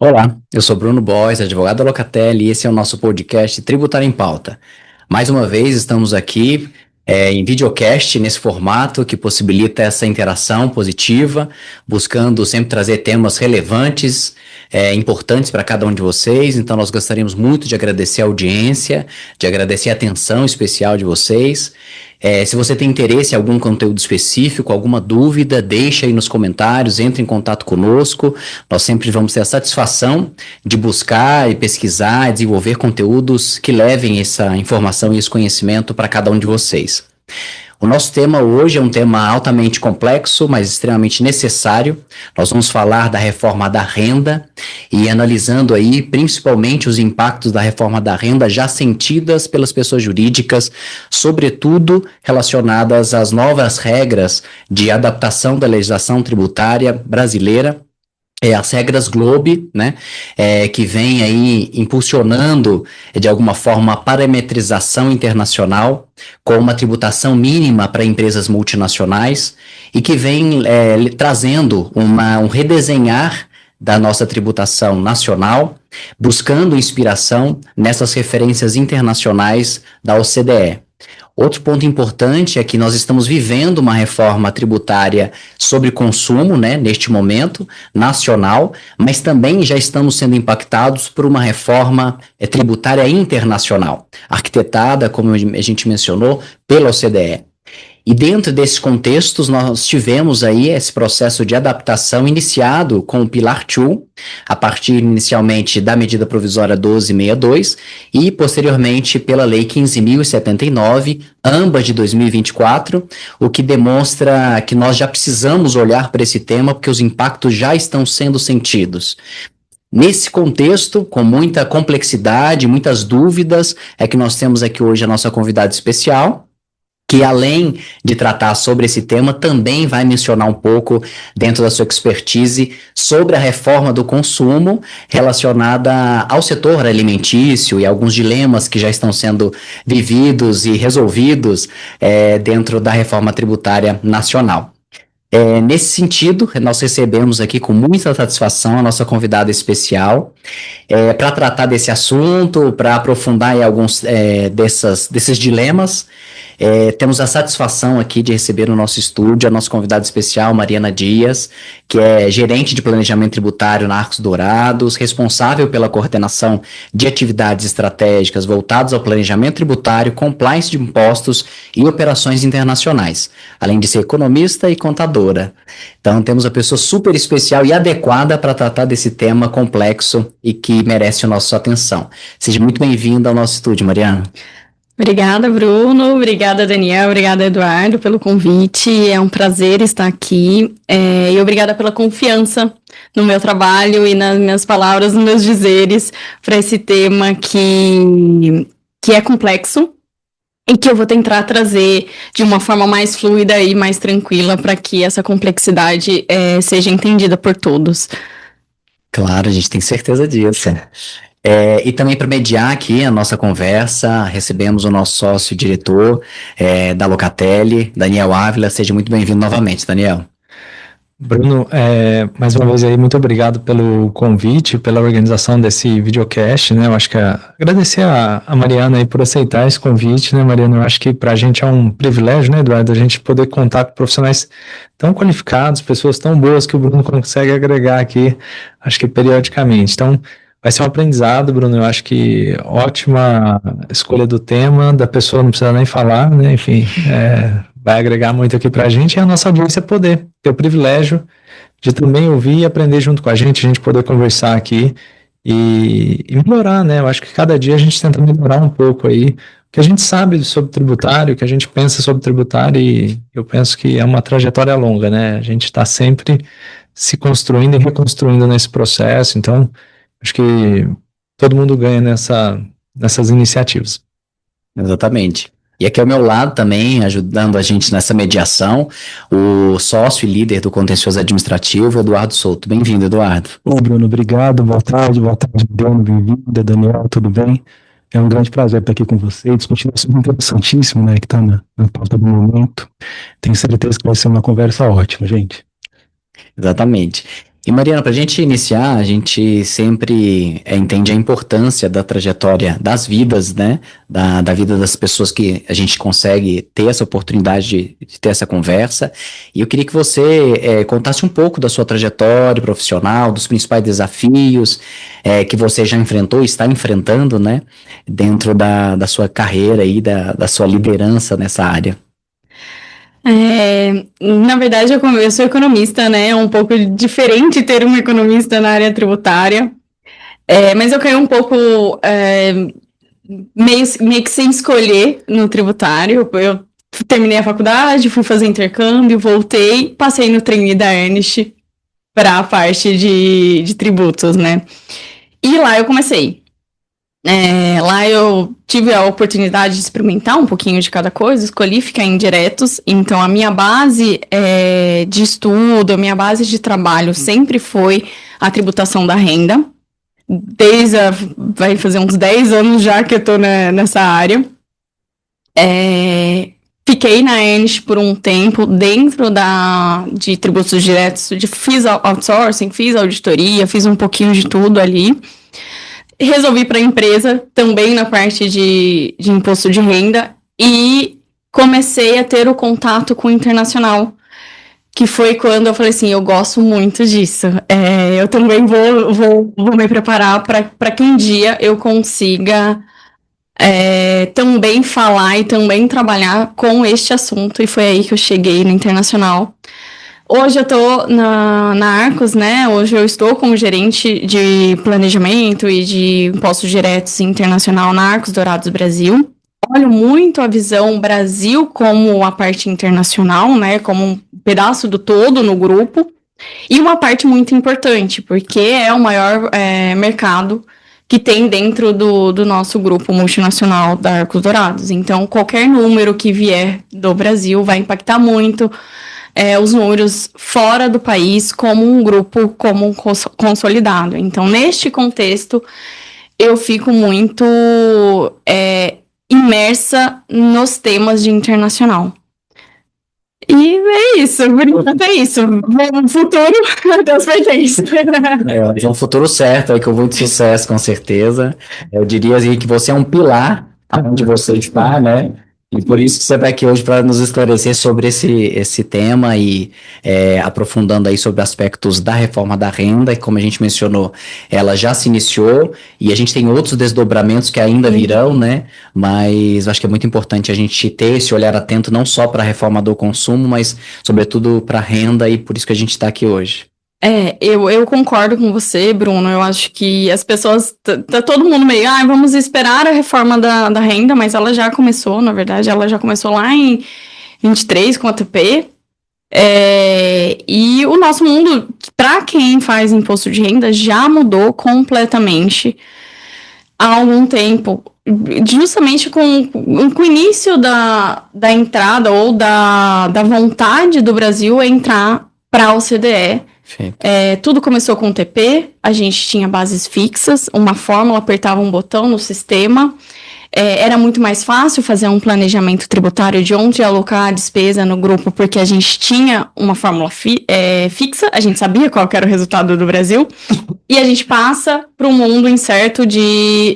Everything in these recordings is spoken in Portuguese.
Olá, eu sou Bruno Bois, advogado da Locatelli, e esse é o nosso podcast Tributário em Pauta. Mais uma vez, estamos aqui em videocast, nesse formato que possibilita essa interação positiva, buscando sempre trazer temas relevantes, importantes para cada um de vocês. Então, nós gostaríamos muito de agradecer a audiência, de agradecer a atenção especial de vocês. Se você tem interesse em algum conteúdo específico, alguma dúvida, deixa aí nos comentários, entre em contato conosco. Nós sempre vamos ter a satisfação de buscar e pesquisar e desenvolver conteúdos que levem essa informação e esse conhecimento para cada um de vocês. O nosso tema hoje é um tema altamente complexo, mas extremamente necessário. Nós vamos falar da reforma da renda e analisando aí principalmente os impactos da reforma da renda já sentidas pelas pessoas jurídicas, sobretudo relacionadas às novas regras de adaptação da legislação tributária brasileira. As regras Globe, né, que vem aí impulsionando, de alguma forma, a parametrização internacional com uma tributação mínima para empresas multinacionais e que vem trazendo um redesenhar da nossa tributação nacional, buscando inspiração nessas referências internacionais da OCDE. Outro ponto importante é que nós estamos vivendo uma reforma tributária sobre consumo, né, neste momento, nacional, mas também já estamos sendo impactados por uma reforma tributária internacional, arquitetada, como a gente mencionou, pela OCDE. E dentro desses contextos, nós tivemos aí esse processo de adaptação iniciado com o Pilar 2, a partir inicialmente da medida provisória 1262 e posteriormente pela lei 15.079, ambas de 2024, o que demonstra que nós já precisamos olhar para esse tema porque os impactos já estão sendo sentidos. Nesse contexto, com muita complexidade, muitas dúvidas, é que nós temos aqui hoje a nossa convidada especial, que além de tratar sobre esse tema, também vai mencionar um pouco, dentro da sua expertise, sobre a reforma do consumo relacionada ao setor alimentício e alguns dilemas que já estão sendo vividos e resolvidos dentro da reforma tributária nacional. Nesse sentido, nós recebemos aqui com muita satisfação a nossa convidada especial para tratar desse assunto, para aprofundar em alguns desses dilemas. Temos a satisfação aqui de receber no nosso estúdio a nossa convidada especial, Mariana Dias, que é gerente de planejamento tributário na Arcos Dourados, responsável pela coordenação de atividades estratégicas voltadas ao planejamento tributário, compliance de impostos e operações internacionais, além de ser economista e contadora. Então, temos uma pessoa super especial e adequada para tratar desse tema complexo e que merece a nossa atenção. Seja muito bem-vinda ao nosso estúdio, Mariana. Obrigada, Bruno. Obrigada, Daniel. Obrigada, Eduardo, pelo convite. É um prazer estar aqui. E obrigada pela confiança no meu trabalho e nas minhas palavras, nos meus dizeres para esse tema que é complexo e que eu vou tentar trazer de uma forma mais fluida e mais tranquila para que essa complexidade seja entendida por todos. Claro, a gente tem certeza disso. E também para mediar aqui a nossa conversa, recebemos o nosso sócio-diretor da Locatelli, Daniel Ávila. Seja muito bem-vindo novamente, Daniel. Bruno, mais uma vez aí, muito obrigado pelo convite, pela organização desse videocast, né? Eu acho que agradecer a Mariana aí por aceitar esse convite, né, Mariana? Eu acho que para a gente é um privilégio, né, Eduardo, a gente poder contar com profissionais tão qualificados, pessoas tão boas que o Bruno consegue agregar aqui, acho que periodicamente. Então, vai ser um aprendizado, Bruno. Eu acho que ótima escolha do tema, da pessoa não precisa nem falar, né? Enfim, vai agregar muito aqui para a gente e a nossa audiência poder ter o privilégio de também ouvir e aprender junto com a gente poder conversar aqui e melhorar, né? Eu acho que cada dia a gente tenta melhorar um pouco aí o que a gente sabe sobre tributário, o que a gente pensa sobre tributário, e eu penso que é uma trajetória longa, né? A gente está sempre se construindo e reconstruindo nesse processo, então acho que todo mundo ganha nessas iniciativas. Exatamente. E aqui ao meu lado também, ajudando a gente nessa mediação, o sócio e líder do contencioso administrativo, Eduardo Souto. Bem-vindo, Eduardo. Oi, Bruno, obrigado. Boa tarde, Bruno, bem-vinda. Daniel, tudo bem? É um grande prazer estar aqui com você, discutir um assunto interessantíssimo, né, que está na pauta do momento. Tenho certeza que vai ser uma conversa ótima, gente. Exatamente. E Mariana, para a gente iniciar, a gente sempre entende a importância da trajetória das vidas, né? Da vida das pessoas que a gente consegue ter essa oportunidade de ter essa conversa. E eu queria que você contasse um pouco da sua trajetória profissional, dos principais desafios que você já enfrentou e está enfrentando, né? Dentro da sua carreira e da sua liderança nessa área. Na verdade, eu sou economista, né? É um pouco diferente ter um economista na área tributária, mas eu caí um pouco meio que sem escolher no tributário. Eu terminei a faculdade, fui fazer intercâmbio, voltei, passei no trainee da Ernst para a parte de tributos, né? E lá eu comecei. Lá eu tive a oportunidade de experimentar um pouquinho de cada coisa, escolhi ficar em diretos, então a minha base de estudo, a minha base de trabalho sempre foi a tributação da renda, vai fazer uns 10 anos já que eu estou nessa área. Fiquei na Ernst por um tempo dentro de tributos diretos, fiz outsourcing, fiz auditoria, fiz um pouquinho de tudo ali. Resolvi para a empresa, também na parte de imposto de renda, e comecei a ter o contato com o internacional, que foi quando eu falei assim, eu gosto muito disso. Eu também vou me preparar para que um dia eu consiga também falar e também trabalhar com este assunto, e foi aí que eu cheguei no internacional. Hoje eu estou na Arcos, né? Hoje eu estou como gerente de planejamento e de impostos diretos internacional na Arcos Dourados Brasil. Olho muito a visão Brasil como a parte internacional, né? Como um pedaço do todo no grupo. E uma parte muito importante, porque é o maior mercado que tem dentro do nosso grupo multinacional da Arcos Dourados. Então, qualquer número que vier do Brasil vai impactar muito os números fora do país como um grupo consolidado. Então, neste contexto, eu fico muito imersa nos temas de internacional. E é isso, por enquanto é isso. No futuro, Deus pertence. É um futuro certo, aí com muito sucesso, com certeza. Eu diria assim, que você é um pilar onde você está, né? E por isso que você está aqui hoje para nos esclarecer sobre esse tema e aprofundando aí sobre aspectos da reforma da renda, e como a gente mencionou, ela já se iniciou e a gente tem outros desdobramentos que ainda virão, né? Mas eu acho que é muito importante a gente ter esse olhar atento não só para a reforma do consumo, mas sobretudo para a renda, e por isso que a gente está aqui hoje. Eu concordo com você, Bruno. Eu acho que as pessoas, tá todo mundo meio, vamos esperar a reforma da renda, mas ela já começou, na verdade, ela já começou lá em 23 com a TP. E o nosso mundo, para quem faz imposto de renda, já mudou completamente há algum tempo, justamente com o início da entrada ou da vontade do Brasil entrar para a OCDE. Tudo começou com o TP, a gente tinha bases fixas, uma fórmula, apertava um botão no sistema, era muito mais fácil fazer um planejamento tributário de onde alocar a despesa no grupo, porque a gente tinha uma fórmula fixa, a gente sabia qual que era o resultado do Brasil, e a gente passa para um mundo incerto de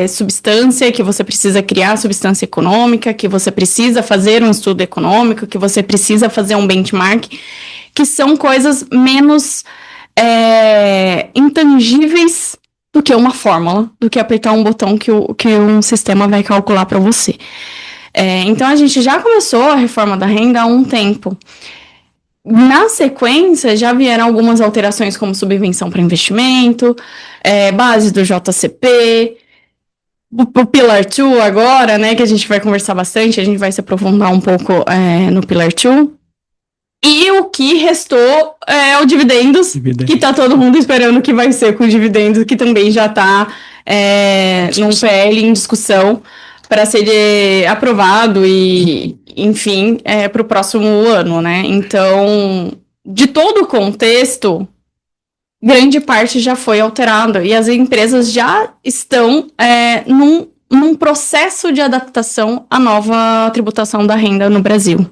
substância, que você precisa criar substância econômica, que você precisa fazer um estudo econômico, que você precisa fazer um benchmark, que são coisas menos intangíveis do que uma fórmula, do que apertar um botão que um sistema vai calcular para você. Então, a gente já começou a reforma da renda há um tempo. Na sequência, já vieram algumas alterações, como subvenção para investimento, base do JCP, o Pillar 2 agora, né, que a gente vai conversar bastante, a gente vai se aprofundar um pouco no Pillar 2. E o que restou é o dividendos, que tá todo mundo esperando que vai ser com o dividendos, que também já tá num PL em discussão para ser aprovado e, enfim, para o próximo ano, né? Então, de todo o contexto, grande parte já foi alterada e as empresas já estão num processo de adaptação à nova tributação da renda no Brasil.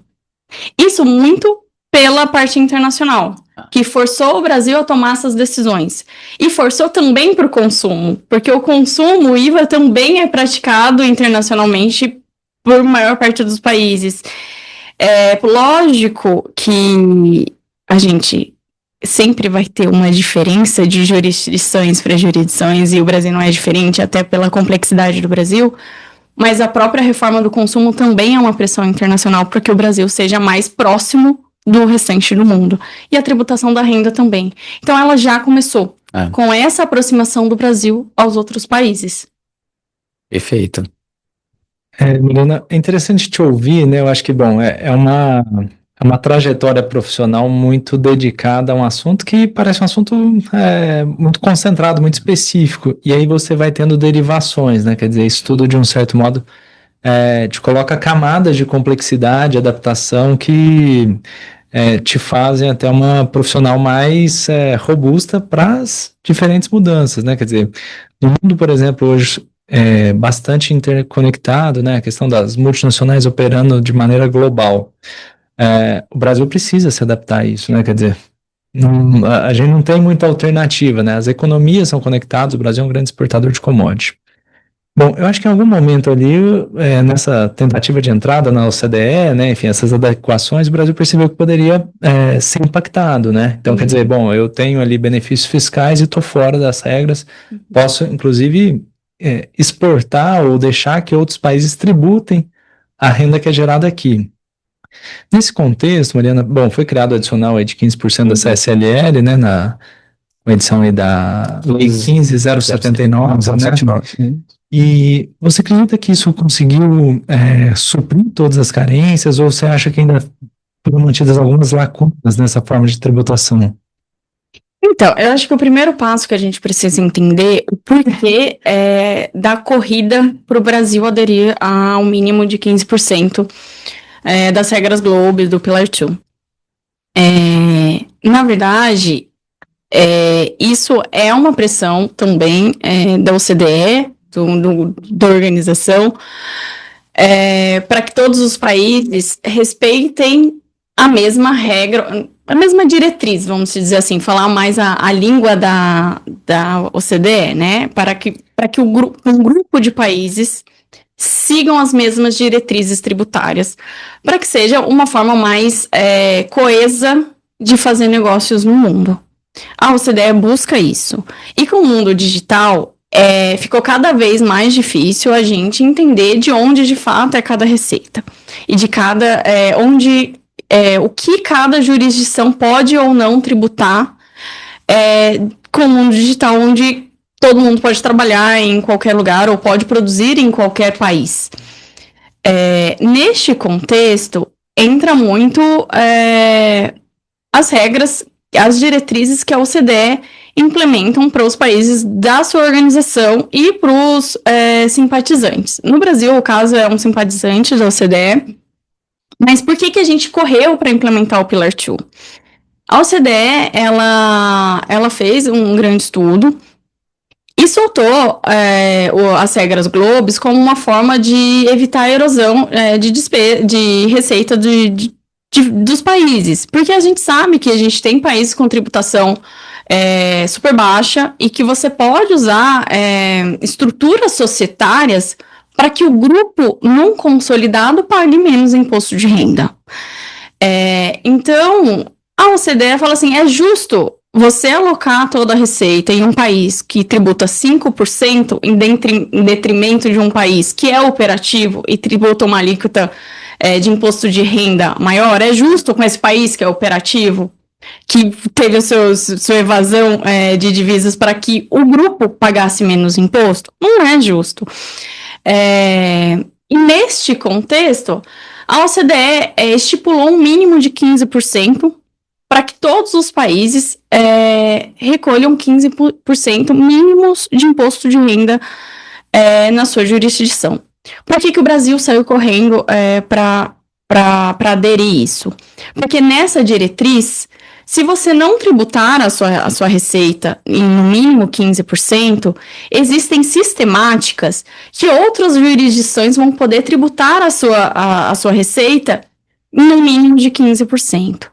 Isso muito pela parte internacional. que forçou o Brasil a tomar essas decisões. E forçou também para o consumo, porque o consumo, o IVA também é praticado internacionalmente por maior parte dos países. Lógico que a gente sempre vai ter uma diferença de jurisdições para jurisdições, e o Brasil não é diferente, até pela complexidade do Brasil, mas a própria reforma do consumo também é uma pressão internacional para que o Brasil seja mais próximo do restante do mundo. E a tributação da renda também. Então ela já começou com essa aproximação do Brasil aos outros países. Perfeito. Milena, é interessante te ouvir, né? Eu acho que, bom, é uma trajetória profissional muito dedicada a um assunto que parece um assunto muito concentrado, muito específico. E aí você vai tendo derivações, né? Quer dizer, isso tudo, de um certo modo, te coloca camadas de complexidade, adaptação que te fazem até uma profissional mais robusta para as diferentes mudanças, né? Quer dizer, no mundo, por exemplo, hoje bastante interconectado, né? A questão das multinacionais operando de maneira global. O Brasil precisa se adaptar a isso, né? Quer dizer, a gente não tem muita alternativa, né? As economias são conectadas, o Brasil é um grande exportador de commodity. Bom, eu acho que em algum momento ali, nessa tentativa de entrada na OCDE, né, enfim, essas adequações, o Brasil percebeu que poderia ser impactado, né? Então, quer dizer, bom, eu tenho ali benefícios fiscais e estou fora das regras, posso, inclusive, exportar ou deixar que outros países tributem a renda que é gerada aqui. Nesse contexto, Mariana, bom, foi criado o adicional aí de 15% da CSLL, né, na edição aí da Lei 15.079, né? E você acredita que isso conseguiu suprir todas as carências, ou você acha que ainda foram mantidas algumas lacunas nessa forma de tributação? Então, eu acho que o primeiro passo que a gente precisa entender o porquê da corrida para o Brasil aderir ao mínimo de 15% das regras Globes do Pillar 2. Na verdade, isso é uma pressão também da OCDE, da organização, para que todos os países respeitem a mesma regra, a mesma diretriz, vamos dizer assim, falar mais a língua da OCDE, né? Para que um grupo de países sigam as mesmas diretrizes tributárias, para que seja uma forma mais coesa de fazer negócios no mundo. A OCDE busca isso. E com o mundo digital, ficou cada vez mais difícil a gente entender de onde de fato é cada receita. E de cada o que cada jurisdição pode ou não tributar com o mundo digital, onde todo mundo pode trabalhar em qualquer lugar ou pode produzir em qualquer país. Neste contexto, entra muito as regras, as diretrizes que a OCDE implementam para os países da sua organização e para os simpatizantes. No Brasil, o caso é um simpatizante da OCDE, mas por que a gente correu para implementar o Pillar 2? A OCDE, ela fez um grande estudo e soltou as regras Globes como uma forma de evitar a erosão de receita dos países, porque a gente sabe que a gente tem países com tributação super baixa e que você pode usar estruturas societárias para que o grupo não consolidado pague menos imposto de renda. Então, a OCDE fala assim, é justo você alocar toda a receita em um país que tributa 5% em detrimento de um país que é operativo e tributa uma alíquota de imposto de renda maior? É justo com esse país que é operativo, que teve sua evasão de divisas para que o grupo pagasse menos imposto? Não é justo. E neste contexto, a OCDE estipulou um mínimo de 15% para que todos os países recolham 15% mínimos de imposto de renda na sua jurisdição. Por que o Brasil saiu correndo para aderir isso? Porque nessa diretriz, se você não tributar a sua receita em no mínimo 15%, existem sistemáticas que outras jurisdições vão poder tributar a sua receita no mínimo de 15%.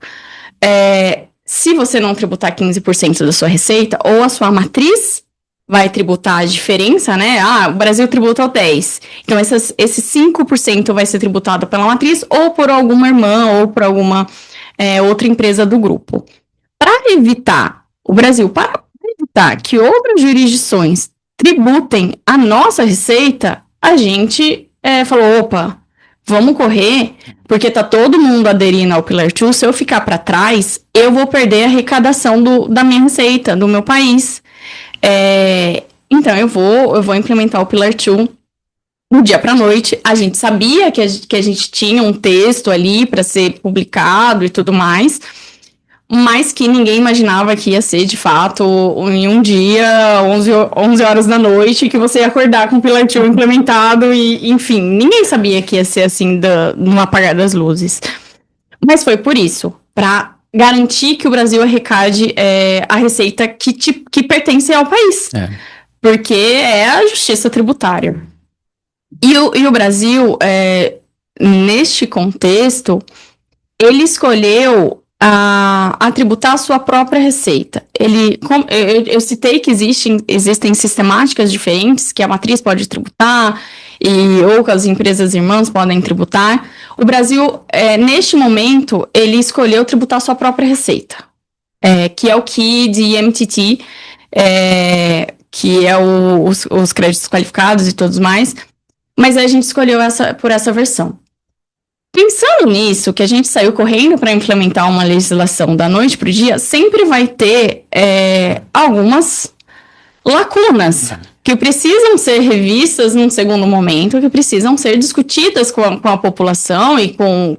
se você não tributar 15% da sua receita, ou a sua matriz vai tributar a diferença, né? O Brasil tributa 10%. Então, esse 5% vai ser tributado pela matriz, ou por alguma irmã, ou por alguma outra empresa do grupo. Para evitar que outras jurisdições tributem a nossa receita, a gente falou, opa, vamos correr, porque tá todo mundo aderindo ao Pillar 2, se eu ficar para trás, eu vou perder a arrecadação da minha receita, do meu país. Então, eu vou implementar o Pillar 2 do dia para a noite. A gente sabia que a gente tinha um texto ali para ser publicado e tudo mais, mas que ninguém imaginava que ia ser, de fato, em um dia, 11 horas da noite, que você ia acordar com o Pillar 2 implementado e, enfim, ninguém sabia que ia ser assim, no apagar das luzes. Mas foi por isso, para garantir que o Brasil arrecade a receita que pertence ao país, porque é a justiça tributária. E o Brasil, neste contexto, ele escolheu a tributar a sua própria receita. Eu citei que existem sistemáticas diferentes que a matriz pode tributar ou que as empresas irmãs podem tributar. O Brasil, neste momento, ele escolheu tributar a sua própria receita, que é o KID e MTT, que é os créditos qualificados e todos mais, mas a gente escolheu por essa versão. Pensando nisso, que a gente saiu correndo para implementar uma legislação da noite para o dia, sempre vai ter algumas lacunas que precisam ser revistas num segundo momento, que precisam ser discutidas com a população e com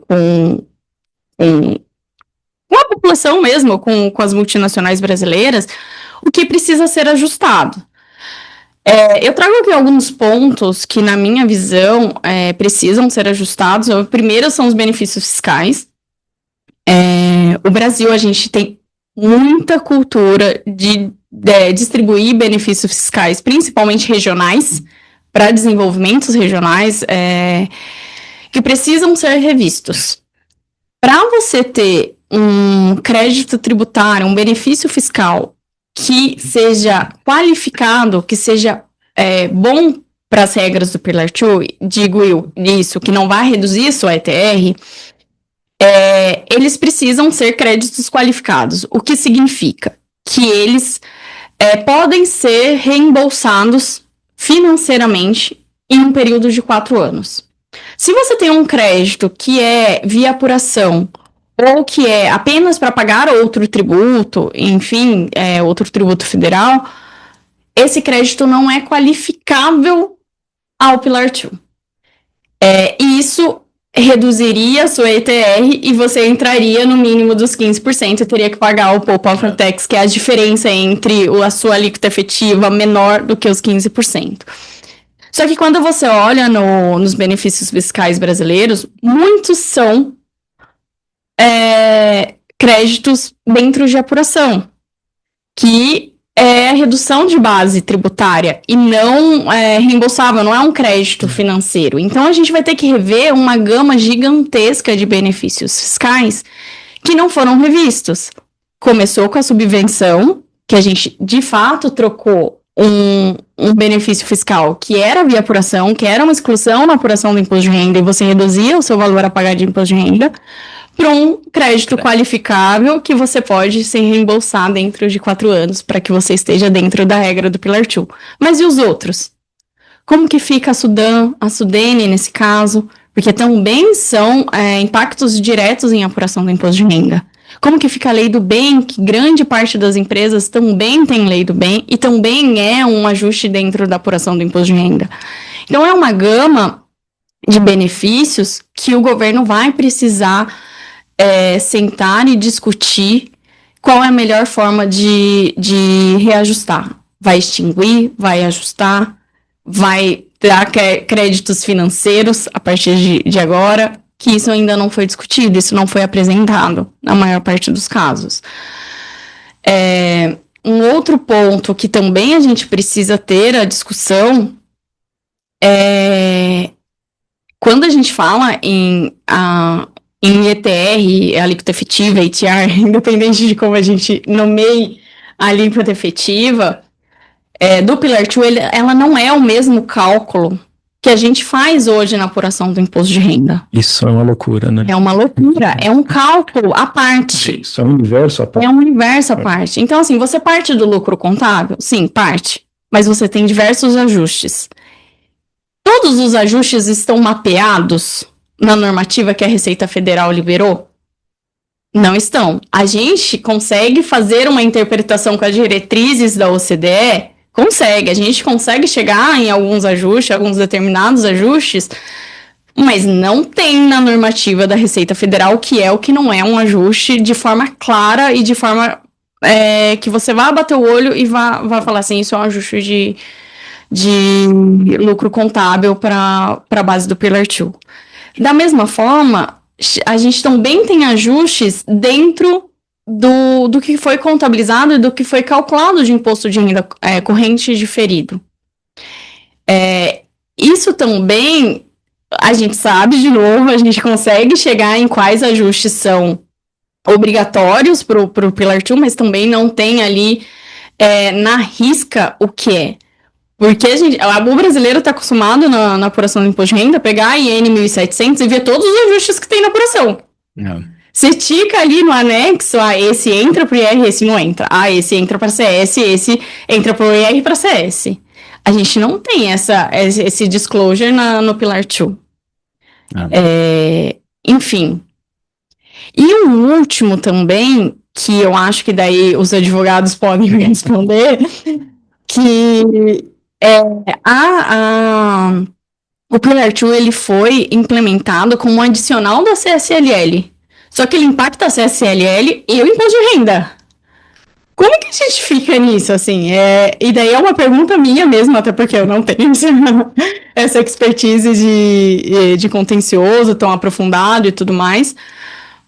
a população mesmo, com as multinacionais brasileiras, o que precisa ser ajustado. Eu trago aqui alguns pontos que, na minha visão, precisam ser ajustados. O primeiro são os benefícios fiscais. O Brasil, a gente tem muita cultura de distribuir benefícios fiscais, principalmente regionais, para desenvolvimentos regionais, que precisam ser revistos. Para você ter um crédito tributário, um benefício fiscal que seja qualificado, que seja bom para as regras do Pillar 2, digo eu isso, que não vai reduzir sua ETR, eles precisam ser créditos qualificados. O que significa? Que eles podem ser reembolsados financeiramente em um período de 4 anos. Se você tem um crédito que é via apuração, ou que é apenas para pagar outro tributo, enfim, outro tributo federal, esse crédito não é qualificável ao Pillar 2. E isso reduziria a sua ETR e você entraria no mínimo dos 15% e teria que pagar o Pop-Up Tax, que é a diferença entre a sua alíquota efetiva menor do que os 15%. Só que quando você olha nos benefícios fiscais brasileiros, muitos são créditos dentro de apuração, que é redução de base tributária e não reembolsável, não é um crédito financeiro. Então, a gente vai ter que rever uma gama gigantesca de benefícios fiscais que não foram revistos. Começou com a subvenção, que a gente, de fato, trocou um benefício fiscal que era via apuração, que era uma exclusão na apuração do imposto de renda, e você reduzia o seu valor a pagar de imposto de renda, para um crédito qualificável que você pode se reembolsar dentro de 4 anos, para que você esteja dentro da regra do Pillar 2. Mas e os outros? Como que fica a Sudene nesse caso? Porque também são impactos diretos em apuração do imposto de renda. Como que fica a lei do bem, que grande parte das empresas também tem lei do bem e também é um ajuste dentro da apuração do imposto de renda. Então, é uma gama de benefícios que o governo vai precisar sentar e discutir qual é a melhor forma de reajustar. Vai extinguir, vai ajustar, vai dar créditos financeiros a partir de agora, que isso ainda não foi discutido, isso não foi apresentado na maior parte dos casos. Um outro ponto que também a gente precisa ter a discussão quando a gente fala em em ETR, alíquota efetiva, ATR, independente de como a gente nomeie a alíquota efetiva, do Pillar 2, ela não é o mesmo cálculo que a gente faz hoje na apuração do imposto de renda. Isso é uma loucura, né? É uma loucura, é um cálculo à parte. Isso é um universo à parte. É um universo à parte. Então, assim, você parte do lucro contábil? Sim, parte. Mas você tem diversos ajustes. Todos os ajustes estão mapeados na normativa que a Receita Federal liberou? Não estão. A gente consegue fazer uma interpretação com as diretrizes da OCDE? Consegue. A gente consegue chegar em alguns ajustes, alguns determinados ajustes, mas não tem na normativa da Receita Federal que é o que não é um ajuste de forma clara e de forma que você vai bater o olho e vai falar assim, isso é um ajuste de lucro contábil para a base do Pillar 2. Da mesma forma, a gente também tem ajustes dentro do que foi contabilizado e do que foi calculado de imposto de renda corrente diferido. Isso também, a gente sabe, de novo, a gente consegue chegar em quais ajustes são obrigatórios para o Pillar 2, mas também não tem ali na risca o que é. Porque o brasileiro está acostumado na apuração do imposto de renda pegar a IN 1.700 e ver todos os ajustes que tem na apuração. Você tica ali no anexo, esse entra para o IR, esse não entra. Esse entra para CS, esse entra para o IR para CS. A gente não tem esse disclosure no Pillar 2. Enfim. E o último também, que eu acho que daí os advogados podem responder, que o Pillar 2 ele foi implementado como um adicional da CSLL. Só que ele impacta a CSLL e o imposto de renda. Como que a gente fica nisso, assim? E daí é uma pergunta minha mesmo, até porque eu não tenho essa expertise de contencioso tão aprofundado e tudo mais.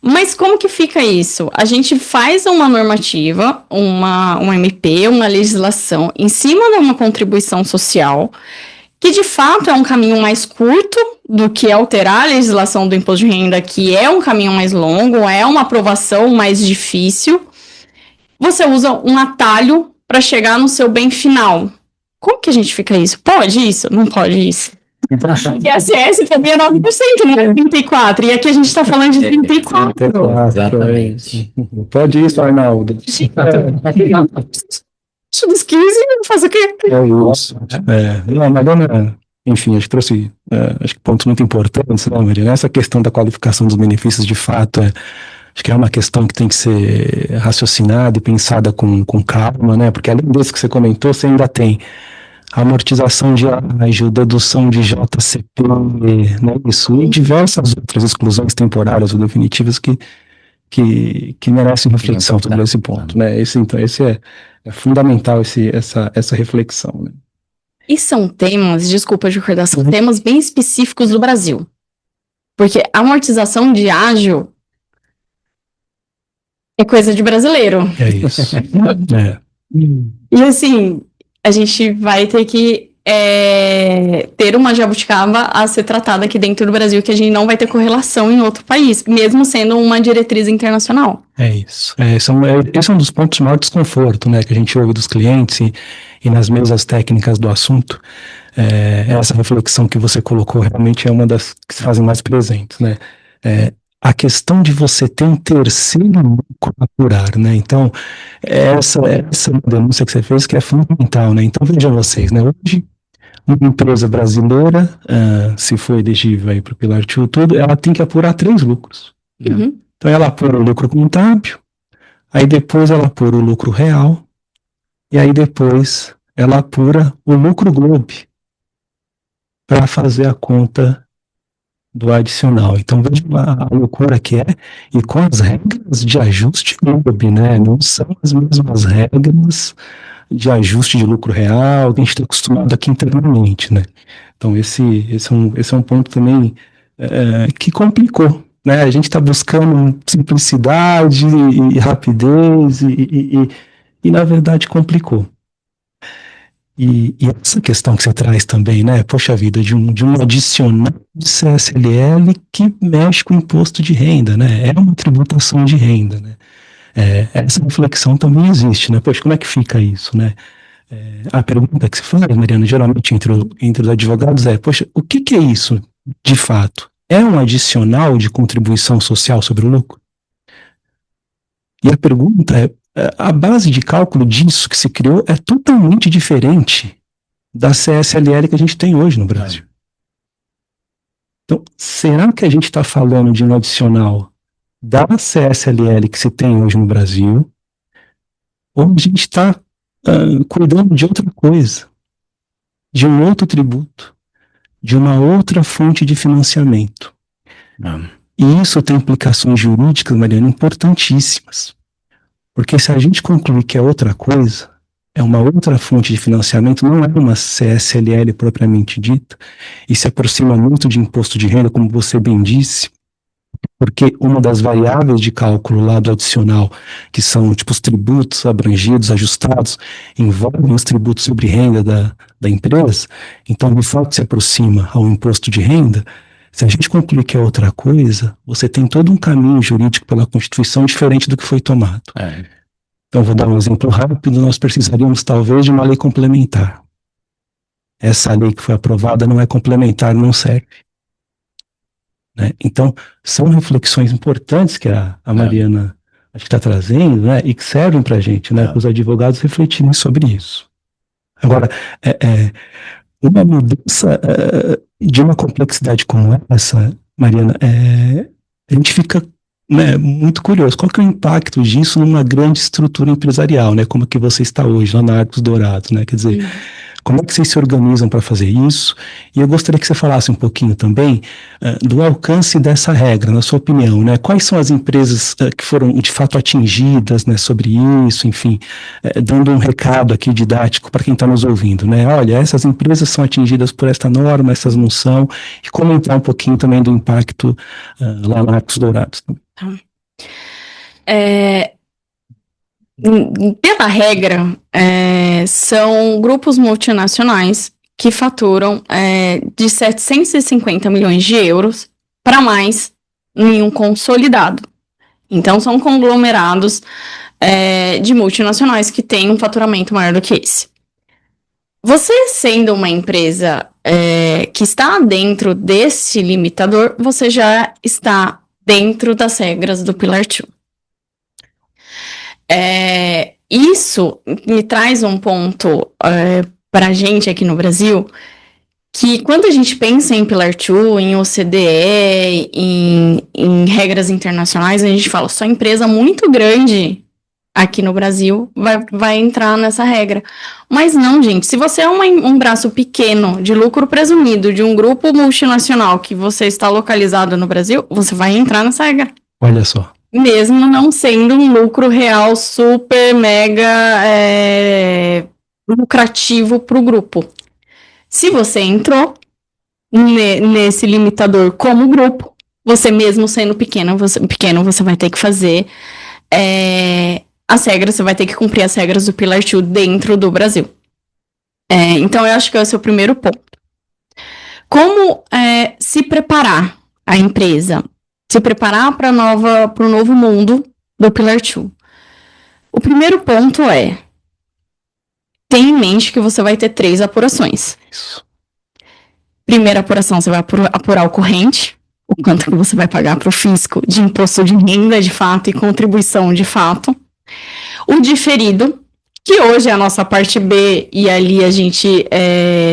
Mas como que fica isso? A gente faz uma normativa, um MP, uma legislação em cima de uma contribuição social, que de fato é um caminho mais curto do que alterar a legislação do imposto de renda, que é um caminho mais longo, é uma aprovação mais difícil. Você usa um atalho para chegar no seu bem final. Como que a gente fica isso? Pode isso? Não pode isso? E a CS também é 9%, né? 34%. E aqui a gente está falando de 34%. Exatamente. Pode isso, Arnaldo. Isso dos 15, faz o quê? Isso. Não, mas dona, enfim, acho que trouxe acho que pontos muito importantes, né, Maria? Essa questão da qualificação dos benefícios, de fato, acho que é uma questão que tem que ser raciocinada e pensada com calma, né? Porque além desse que você comentou, você ainda tem a amortização de ágio, dedução de JCP, né? Isso, e diversas outras exclusões temporárias ou definitivas que merecem reflexão sobre esse ponto, né? Esse é fundamental essa reflexão, né? E são temas, desculpa de recordar, são temas bem específicos do Brasil. Porque a amortização de ágio é coisa de brasileiro. É isso. E assim, a gente vai ter que ter uma jabuticaba a ser tratada aqui dentro do Brasil, que a gente não vai ter correlação em outro país, mesmo sendo uma diretriz internacional. É isso. Esse é um dos pontos de maior desconforto, né, que a gente ouve dos clientes e nas mesas técnicas do assunto. Essa reflexão que você colocou realmente é uma das que se fazem mais presentes, né? A questão de você ter um terceiro lucro a apurar, né? Então, essa denúncia que você fez que é fundamental, né? Então, vejam vocês, né? Hoje, uma empresa brasileira, se for elegível aí para o Pillar 2 tudo, ela tem que apurar 3 lucros. Uhum. Então, ela apura o lucro contábil, aí depois ela apura o lucro real, e aí depois ela apura o lucro Globe para fazer a conta do adicional. Então veja a loucura que é, e com as regras de ajuste Globe, né? Não são as mesmas regras de ajuste de lucro real que a gente está acostumado aqui internamente, né? Então esse é um ponto também que complicou, né? A gente está buscando simplicidade e rapidez e na verdade complicou. E essa questão que você traz também, né? Poxa vida, de um adicional de CSLL que mexe com o imposto de renda, né? É uma tributação de renda, né? Essa reflexão também existe, né? Poxa, como é que fica isso, né? A pergunta que se faz, Mariana, geralmente entre os advogados poxa, o que é isso, de fato? É um adicional de contribuição social sobre o lucro? E a pergunta a base de cálculo disso que se criou é totalmente diferente da CSLL que a gente tem hoje no Brasil. Então, será que a gente está falando de um adicional da CSLL que se tem hoje no Brasil, ou a gente está cuidando de outra coisa, de um outro tributo, de uma outra fonte de financiamento? E isso tem implicações jurídicas, Mariana, importantíssimas. Porque se a gente concluir que é outra coisa, é uma outra fonte de financiamento, não é uma CSLL propriamente dita, e se aproxima muito de imposto de renda, como você bem disse, porque uma das variáveis de cálculo lá do adicional, que são tipo os tributos abrangidos, ajustados, envolvem os tributos sobre renda da empresa, então de fato se aproxima ao imposto de renda. Se a gente concluir que é outra coisa, você tem todo um caminho jurídico pela Constituição diferente do que foi tomado. Então, vou dar um exemplo rápido, nós precisaríamos talvez de uma lei complementar. Essa lei que foi aprovada não é complementar, não serve. Né? Então, são reflexões importantes que a Mariana acho que está trazendo, né? E que servem para a gente, né? Para os advogados refletirem sobre isso. Agora, uma mudança de uma complexidade como essa, Mariana, a gente fica muito curioso. Qual que é o impacto disso numa grande estrutura empresarial, né? Como que você está hoje lá na Arcos Dourados, né? Quer dizer, como é que vocês se organizam para fazer isso? E eu gostaria que você falasse um pouquinho também do alcance dessa regra, na sua opinião, né? Quais são as empresas que foram de fato atingidas, né, sobre isso, enfim, dando um recado aqui didático para quem está nos ouvindo, né? Olha, essas empresas são atingidas por esta norma, essas não são, e comentar um pouquinho também do impacto lá na Arcos Dourados. Pela regra, são grupos multinacionais que faturam de 750 milhões de euros para mais em um consolidado. Então, são conglomerados de multinacionais que têm um faturamento maior do que esse. Você sendo uma empresa que está dentro desse limitador, você já está dentro das regras do Pillar 2. Isso me traz um ponto para a gente aqui no Brasil, que quando a gente pensa em Pillar 2, em OCDE, em regras internacionais, a gente fala, só empresa muito grande aqui no Brasil vai entrar nessa regra. Mas não, gente, se você é um braço pequeno de lucro presumido de um grupo multinacional que você está localizado no Brasil, você vai entrar nessa regra. Olha só. Mesmo não sendo um lucro real super, mega lucrativo para o grupo. Se você entrou nesse limitador como grupo, você mesmo sendo pequeno, você vai ter que fazer as regras, você vai ter que cumprir as regras do Pillar 2 dentro do Brasil. Então, eu acho que esse é o primeiro ponto. Como se preparar a empresa? Se preparar para o novo mundo do Pillar 2. O primeiro ponto tenha em mente que você vai ter 3 apurações. Isso. Primeira apuração, você vai apurar o corrente, o quanto que você vai pagar para o fisco de imposto de renda de fato e contribuição de fato. O diferido, que hoje é a nossa parte B, e ali a gente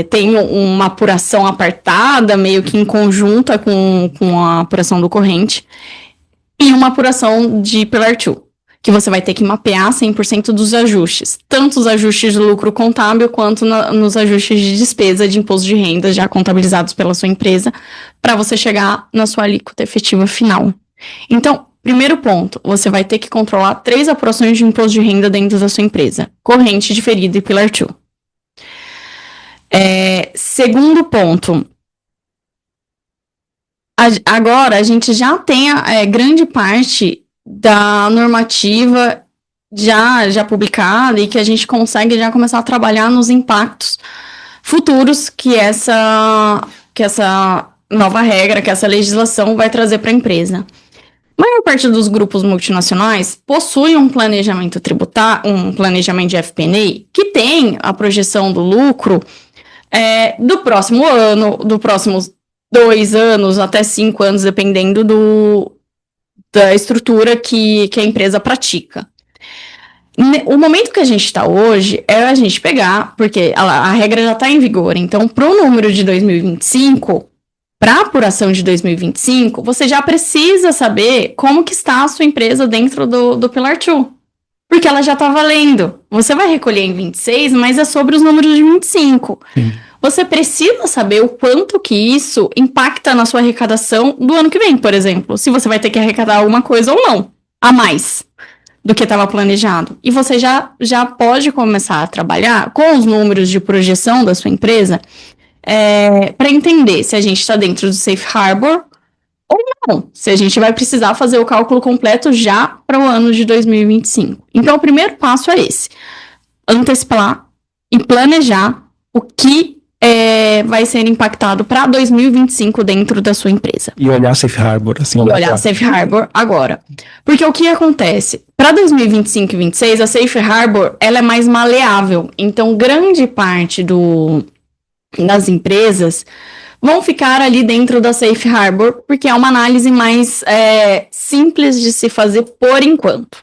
tem uma apuração apartada, meio que em conjunta com a apuração do corrente, e uma apuração de Pillar 2, que você vai ter que mapear 100% dos ajustes, tanto os ajustes de lucro contábil, quanto nos ajustes de despesa de imposto de renda já contabilizados pela sua empresa, para você chegar na sua alíquota efetiva final. Então, primeiro ponto, você vai ter que controlar 3 apurações de imposto de renda dentro da sua empresa. Corrente, diferido e Pillar 2. Segundo ponto. Agora, a gente já tem grande parte da normativa já publicada e que a gente consegue já começar a trabalhar nos impactos futuros que essa nova regra, que essa legislação vai trazer para a empresa. A maior parte dos grupos multinacionais possui um planejamento tributário, um planejamento de FP&A, que tem a projeção do lucro do próximo ano, dos próximos 2 anos até 5 anos, dependendo da estrutura que a empresa pratica. O momento que a gente está hoje é a gente pegar, porque a regra já está em vigor, então para o número de 2025, para a apuração de 2025, você já precisa saber como que está a sua empresa dentro do Pillar 2, porque ela já está valendo. Você vai recolher em 26, mas é sobre os números de 25. Sim. Você precisa saber o quanto que isso impacta na sua arrecadação do ano que vem, por exemplo, se você vai ter que arrecadar alguma coisa ou não, a mais do que estava planejado. E você já pode começar a trabalhar com os números de projeção da sua empresa para entender se a gente está dentro do Safe Harbor ou não, se a gente vai precisar fazer o cálculo completo já para o ano de 2025. Então, o primeiro passo é esse: antecipar e planejar o que vai ser impactado para 2025 dentro da sua empresa. E olhar Safe Harbor, assim. E olhar Safe Harbor agora. Porque o que acontece? Para 2025 e 2026, a Safe Harbor ela é mais maleável. Então, grande parte das empresas vão ficar ali dentro da Safe Harbor, porque é uma análise mais simples de se fazer por enquanto.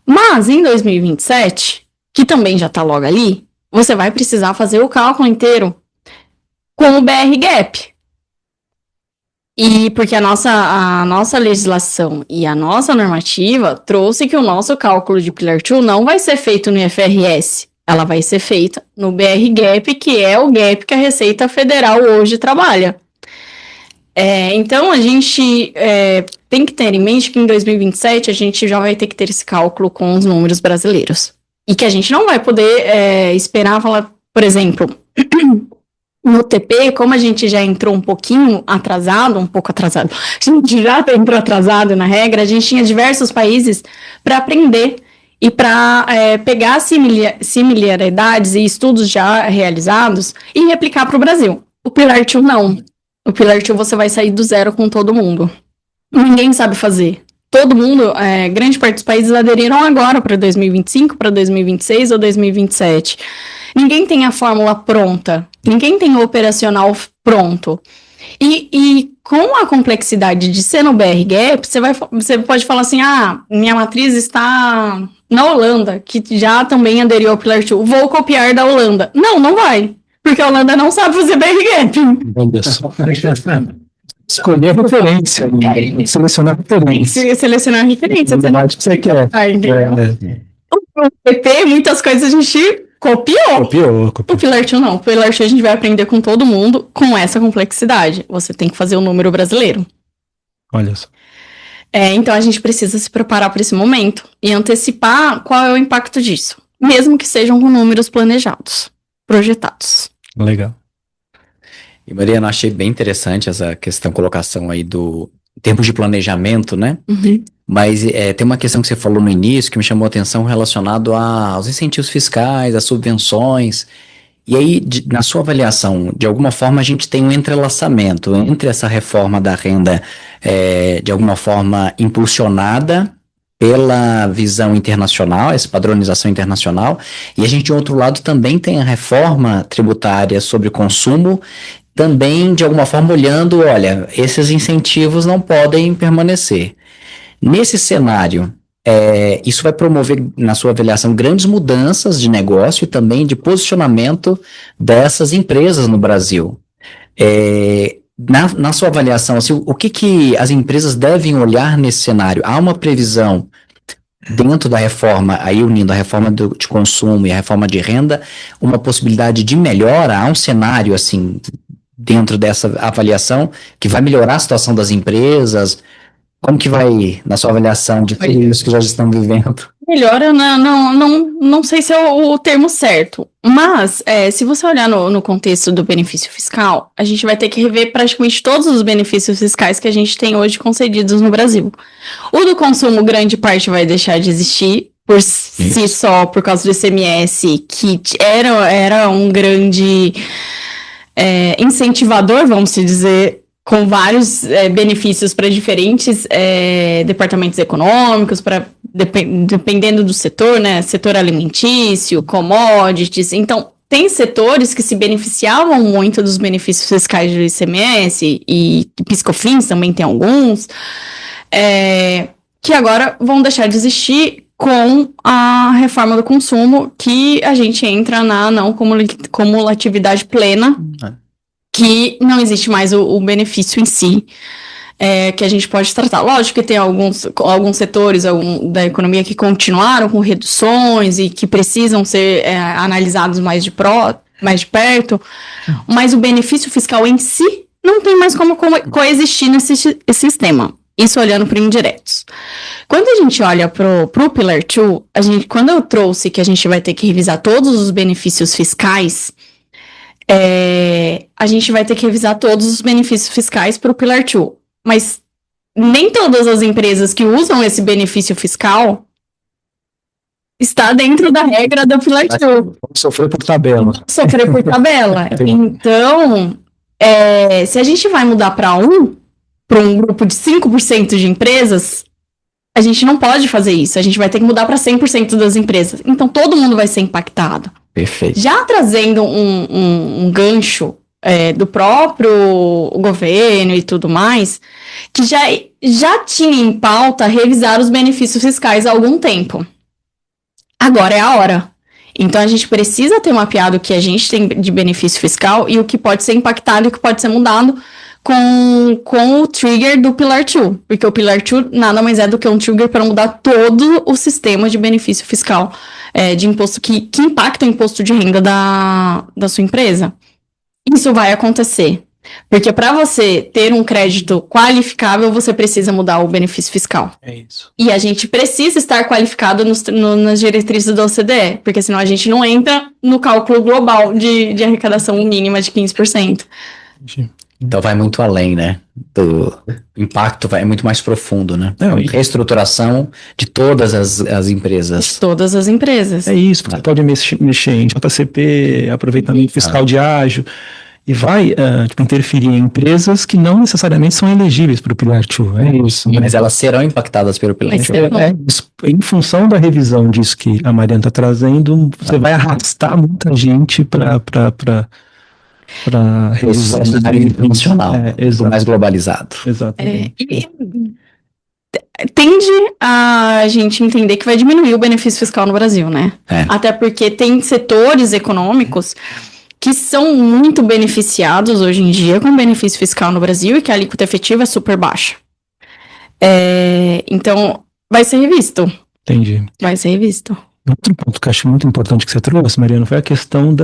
Mas em 2027, que também já está logo ali, você vai precisar fazer o cálculo inteiro com o BR Gap. E porque a nossa legislação e a nossa normativa trouxe que o nosso cálculo de Pillar 2 não vai ser feito no IFRS. Ela vai ser feita no BR Gap, que é o gap que a Receita Federal hoje trabalha. Então, a gente tem que ter em mente que em 2027 a gente já vai ter que ter esse cálculo com os números brasileiros. E que a gente não vai poder esperar falar, por exemplo, no TP, como a gente já entrou um pouco atrasado, a gente já entrou atrasado na regra, a gente tinha diversos países para aprender e para pegar similaridades e estudos já realizados e replicar para o Brasil. O Pillar 2 não. O Pillar 2 você vai sair do zero com todo mundo. Ninguém sabe fazer. Todo mundo, grande parte dos países aderiram agora para 2025, para 2026 ou 2027. Ninguém tem a fórmula pronta. Ninguém tem o operacional pronto. E com a complexidade de ser no BR Gap, você pode falar assim, minha matriz está na Holanda, que já também aderiu ao Pillar 2. Vou copiar da Holanda. Não vai. Porque a Holanda não sabe fazer BR Gap. Olha só. Escolher referência. Selecionar referência. Selecionar referência. O que você quer. O PP, muitas coisas a gente copiou. O Pillar 2 não. O Pillar 2 a gente vai aprender com todo mundo com essa complexidade. Você tem que fazer o número brasileiro. Olha só. Então a gente precisa se preparar para esse momento e antecipar qual é o impacto disso. Mesmo que sejam com números planejados, projetados. Legal. E Mariana, eu achei bem interessante essa colocação aí do tempo de planejamento, né? Uhum. Mas tem uma questão que você falou no início que me chamou a atenção relacionado aos incentivos fiscais, às subvenções. E aí, na sua avaliação, de alguma forma a gente tem um entrelaçamento entre essa reforma da renda, de alguma forma impulsionada pela visão internacional, essa padronização internacional, e a gente, de outro lado, também tem a reforma tributária sobre consumo, também, de alguma forma, olhando, olha, esses incentivos não podem permanecer. Nesse cenário, isso vai promover, na sua avaliação, grandes mudanças de negócio e também de posicionamento dessas empresas no Brasil. Na sua avaliação, assim, o que as empresas devem olhar nesse cenário? Há uma previsão dentro da reforma, aí unindo a reforma de consumo e a reforma de renda, uma possibilidade de melhora? Há um cenário, assim, dentro dessa avaliação, que vai melhorar a situação das empresas? Como que vai, na sua avaliação, de tudo isso que já estão vivendo? Melhora, não sei se é o termo certo, mas se você olhar no contexto do benefício fiscal, a gente vai ter que rever praticamente todos os benefícios fiscais que a gente tem hoje concedidos no Brasil. O do consumo, grande parte vai deixar de existir, por si só, por causa do ICMS, que era um grande incentivador, vamos dizer, com vários benefícios para diferentes departamentos econômicos, dependendo do setor, né? Setor alimentício, commodities. Então, tem setores que se beneficiavam muito dos benefícios fiscais do ICMS, e PiscoFins também tem alguns, que agora vão deixar de existir com a reforma do consumo, que a gente entra na não cumulatividade plena, que não existe mais o benefício em si, que a gente pode tratar. Lógico que tem alguns setores da economia que continuaram com reduções e que precisam ser analisados mais de perto, mas o benefício fiscal em si não tem mais como coexistir nesse sistema. Isso olhando para indiretos. Quando a gente olha pro Pillar 2, quando eu trouxe que a gente vai ter que revisar todos os benefícios fiscais, a gente vai ter que revisar todos os benefícios fiscais para o Pillar 2. Mas nem todas as empresas que usam esse benefício fiscal está dentro da regra do Pillar 2. Sofrer por tabela. Sofrer por tabela. Então, se a gente vai mudar para um grupo de 5% de empresas, a gente não pode fazer isso. A gente vai ter que mudar para 100% das empresas. Então, todo mundo vai ser impactado. Perfeito. Já trazendo um gancho do próprio governo e tudo mais, que já tinha em pauta revisar os benefícios fiscais há algum tempo. Agora é a hora. Então, a gente precisa ter mapeado o que a gente tem de benefício fiscal e o que pode ser impactado e o que pode ser mudado com o trigger do Pillar 2, porque o Pillar 2 nada mais é do que um trigger para mudar todo o sistema de benefício fiscal, de imposto que impacta o imposto de renda da sua empresa. Isso vai acontecer, porque para você ter um crédito qualificável, você precisa mudar o benefício fiscal. É isso. E a gente precisa estar qualificado nas diretrizes da OCDE, porque senão a gente não entra no cálculo global de arrecadação mínima de 15%. Então vai muito além, né? O impacto é muito mais profundo, né? Reestruturação de todas as empresas. De todas as empresas. É isso, porque pode mexer em JCP, aproveitamento fiscal de ágio, e vai interferir em empresas que não necessariamente são elegíveis para o Pillar 2. É isso. Mas elas serão impactadas pelo Pillar 2. Em função da revisão disso que a Mariana está trazendo, você vai arrastar muita gente para revisar esse cenário internacional, mais globalizado. Exatamente. Tende a gente entender que vai diminuir o benefício fiscal no Brasil, né? Até porque tem setores econômicos que são muito beneficiados hoje em dia com benefício fiscal no Brasil e que a alíquota efetiva é super baixa. Então, vai ser revisto. Entendi. Vai ser revisto. Outro ponto que eu acho muito importante que você trouxe, Mariana, foi a questão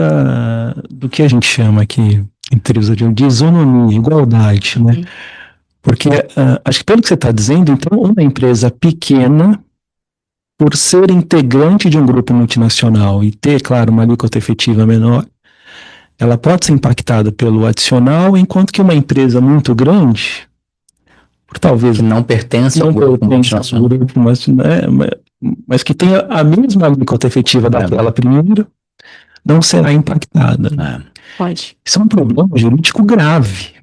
do que a gente chama aqui, em termos de isonomia, igualdade, né? Porque acho que pelo que você está dizendo, então, uma empresa pequena, por ser integrante de um grupo multinacional e ter, claro, uma alíquota efetiva menor, ela pode ser impactada pelo adicional, enquanto que uma empresa muito grande, por talvez que não pertence ao grupo multinacional, mas que tenha a mesma alíquota efetiva daquela primeira, não será impactada. Pode. Isso é um problema jurídico grave,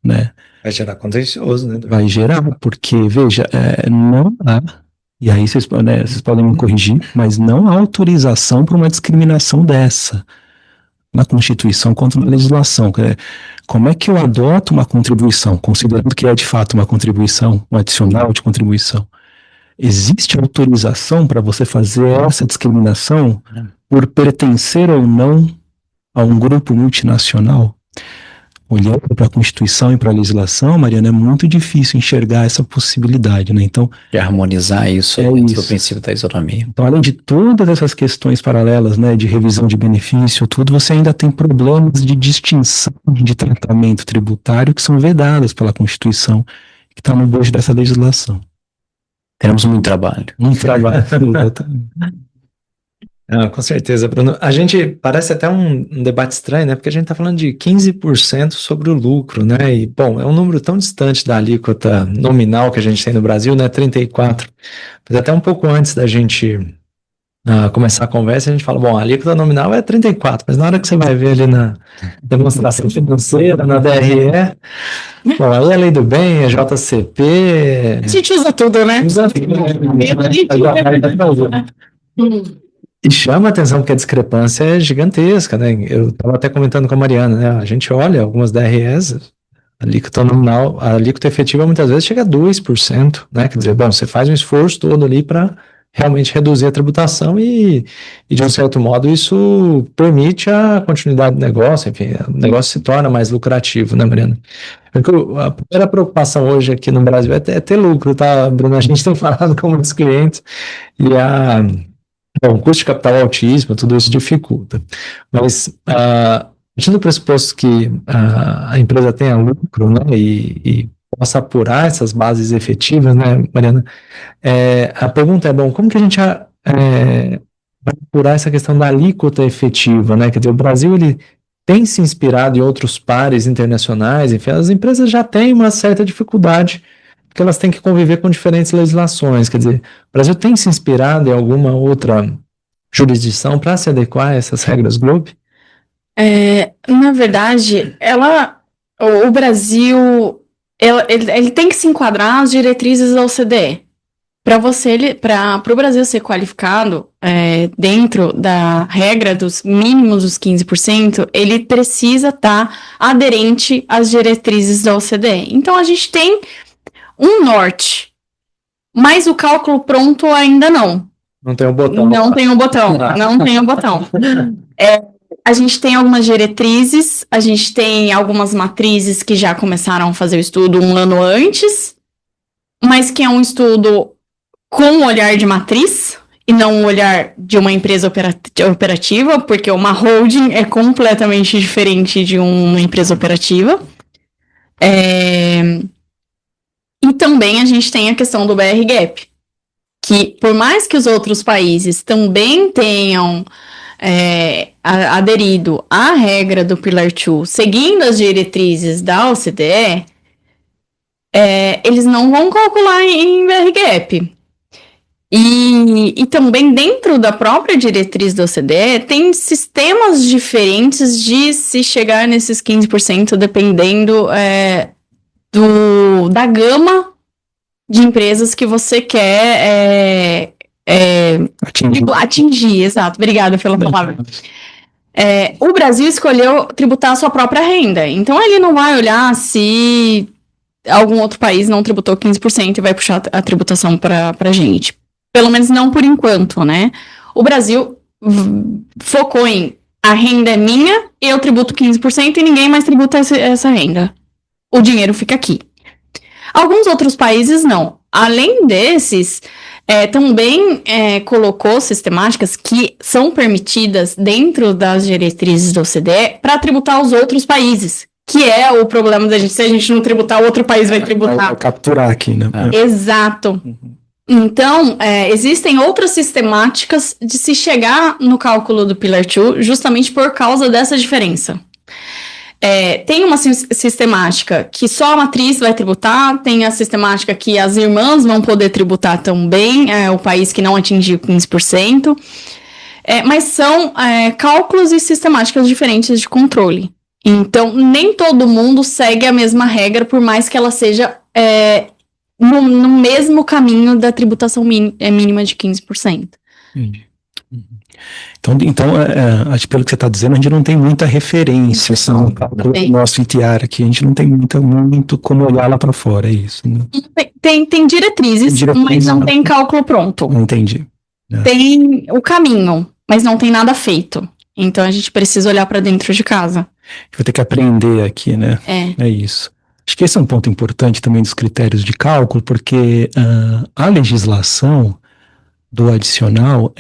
né? Vai gerar contencioso, né? Vai gerar, porque, veja, não há, e aí vocês podem me corrigir, mas não há autorização para uma discriminação dessa na Constituição contra uma legislação. Como é que eu adoto uma contribuição, considerando que é de fato uma contribuição, um adicional de contribuição? Existe autorização para você fazer essa discriminação por pertencer ou não a um grupo multinacional? Olhando para a Constituição e para a legislação, Mariana, é muito difícil enxergar essa possibilidade, né? Então, e harmonizar isso dentro do princípio da isonomia. Então, além de todas essas questões paralelas, né, de revisão de benefício, tudo, você ainda tem problemas de distinção de tratamento tributário que são vedadas pela Constituição, que está no bojo dessa legislação. Teremos muito trabalho. Muito trabalho. Com certeza, Bruno. A gente parece até um debate estranho, né? Porque a gente está falando de 15% sobre o lucro, né? E, bom, é um número tão distante da alíquota nominal que a gente tem no Brasil, né? 34%. Mas até um pouco antes da gente começar a conversa, a gente fala, bom, a alíquota nominal é 34, mas na hora que você vai ver ali na demonstração financeira, na DRE, bom, aí é lei do bem, é JCP... A gente usa tudo, né? Usa tudo, E chama a atenção porque a discrepância é gigantesca, né? Eu estava até comentando com a Mariana, né? A gente olha algumas DREs, a alíquota nominal, a alíquota efetiva muitas vezes chega a 2%, né? Quer dizer, bom, você faz um esforço todo ali para realmente reduzir a tributação e, de um certo modo, isso permite a continuidade do negócio, enfim, o negócio se torna mais lucrativo, né, Mariana? Porque a primeira preocupação hoje aqui no Brasil é ter lucro, tá, Bruno? A gente tem falado com muitos clientes e bom, o custo de capital altíssimo, tudo isso dificulta. Mas, partindo do pressuposto que a empresa tenha lucro, né, e possa apurar essas bases efetivas, né, Mariana, a pergunta é, bom, como que a gente vai apurar essa questão da alíquota efetiva, né? Quer dizer, o Brasil, ele tem se inspirado em outros pares internacionais, enfim, as empresas já têm uma certa dificuldade, porque elas têm que conviver com diferentes legislações, quer dizer, o Brasil tem se inspirado em alguma outra jurisdição para se adequar a essas regras Globe? Na verdade, o Brasil, ele tem que se enquadrar às diretrizes da OCDE. Para o Brasil ser qualificado dentro da regra dos mínimos dos 15%, ele precisa estar aderente às diretrizes da OCDE. Então, a gente tem um norte, mas o cálculo pronto ainda não. Não tem o botão. Não tem o botão, não tem o botão. A gente tem algumas diretrizes, a gente tem algumas matrizes que já começaram a fazer o estudo um ano antes, mas que é um estudo com um olhar de matriz e não um olhar de uma empresa operativa, porque uma holding é completamente diferente de uma empresa operativa. E também a gente tem a questão do BR Gap, que por mais que os outros países também tenham aderido à regra do Pillar 2, seguindo as diretrizes da OCDE, eles não vão calcular em BR Gap. E também dentro da própria diretriz da OCDE tem sistemas diferentes de se chegar nesses 15%, dependendo da gama de empresas que você quer atingir. Exato, obrigada pela palavra. O Brasil escolheu tributar a sua própria renda, então ele não vai olhar se algum outro país não tributou 15% e vai puxar a tributação para a gente. Pelo menos não por enquanto, né? O Brasil focou em a renda é minha, eu tributo 15% e ninguém mais tributa essa renda. O dinheiro fica aqui. Alguns outros países não. Além desses, também colocou sistemáticas que são permitidas dentro das diretrizes da OCDE para tributar os outros países. Que é o problema da gente, se a gente não tributar, o outro país vai tributar. Vai capturar aqui, né? Exato. Então, existem outras sistemáticas de se chegar no cálculo do Pillar 2 justamente por causa dessa diferença. Tem uma sistemática que só a matriz vai tributar, tem a sistemática que as irmãs vão poder tributar também, o país que não atingiu 15%, mas são cálculos e sistemáticas diferentes de controle. Então, nem todo mundo segue a mesma regra, por mais que ela seja no mesmo caminho da tributação mínima de 15%. Entendi. Então acho que pelo que você está dizendo, a gente não tem muita referência no nosso ITR aqui, a gente não tem muito como olhar lá para fora, é isso, né? Tem diretrizes, mas não tem cálculo pronto. Entendi. Tem o caminho, mas não tem nada feito. Então a gente precisa olhar para dentro de casa. Vou ter que aprender aqui, né? É isso. Acho que esse é um ponto importante também dos critérios de cálculo, porque a legislação do adicional,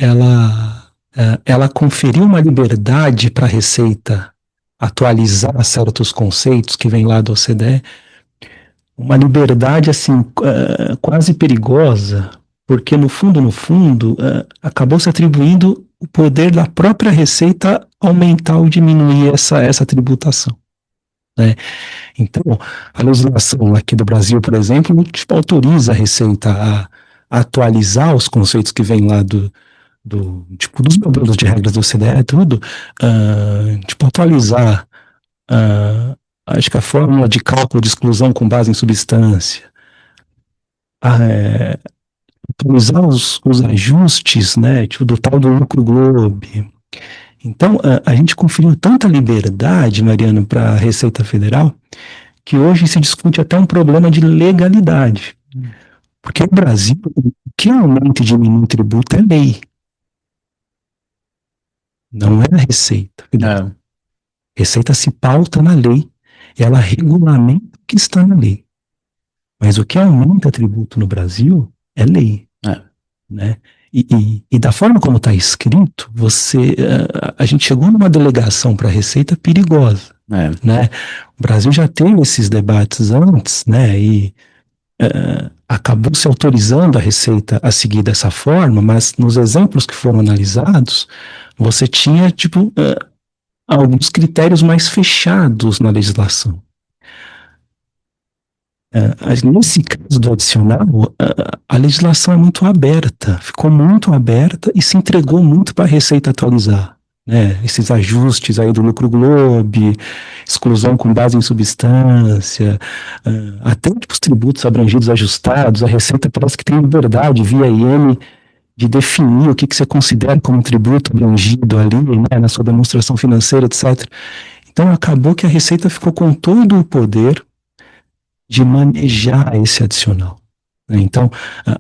ela conferiu uma liberdade para a Receita atualizar certos conceitos que vem lá do OCDE, uma liberdade assim quase perigosa, porque no fundo, acabou se atribuindo o poder da própria Receita aumentar ou diminuir essa tributação, né? Então, a legislação aqui do Brasil, por exemplo, autoriza a Receita a atualizar os conceitos que vêm lá do tipo, dos modelos de regras do OCDE, tudo, tipo, atualizar, acho que a fórmula de cálculo de exclusão com base em substância, atualizar os ajustes, né, tipo, do tal do lucro Globe. Então, a gente conferiu tanta liberdade, Mariana, para a Receita Federal, que hoje se discute até um problema de legalidade. Porque no Brasil, o que aumenta e diminui o tributo é lei. Não é a Receita. Receita se pauta na lei, ela regulamenta o que está na lei. Mas o que aumenta tributo no Brasil é lei. Né? E da forma como está escrito, a gente chegou numa delegação para a Receita perigosa. Né? O Brasil já teve esses debates antes, né? E acabou se autorizando a Receita a seguir dessa forma, mas nos exemplos que foram analisados, você tinha, tipo, alguns critérios mais fechados na legislação. Nesse caso do adicional, a legislação é muito aberta, ficou muito aberta e se entregou muito para a Receita atualizar. Né? Esses ajustes aí do lucro Globe, exclusão com base em substância, até tipo, os tributos abrangidos ajustados, a Receita parece que tem liberdade via IN de definir o que você considera como tributo abrangido ali, né, na sua demonstração financeira, etc. Então acabou que a Receita ficou com todo o poder de manejar esse adicional. Então,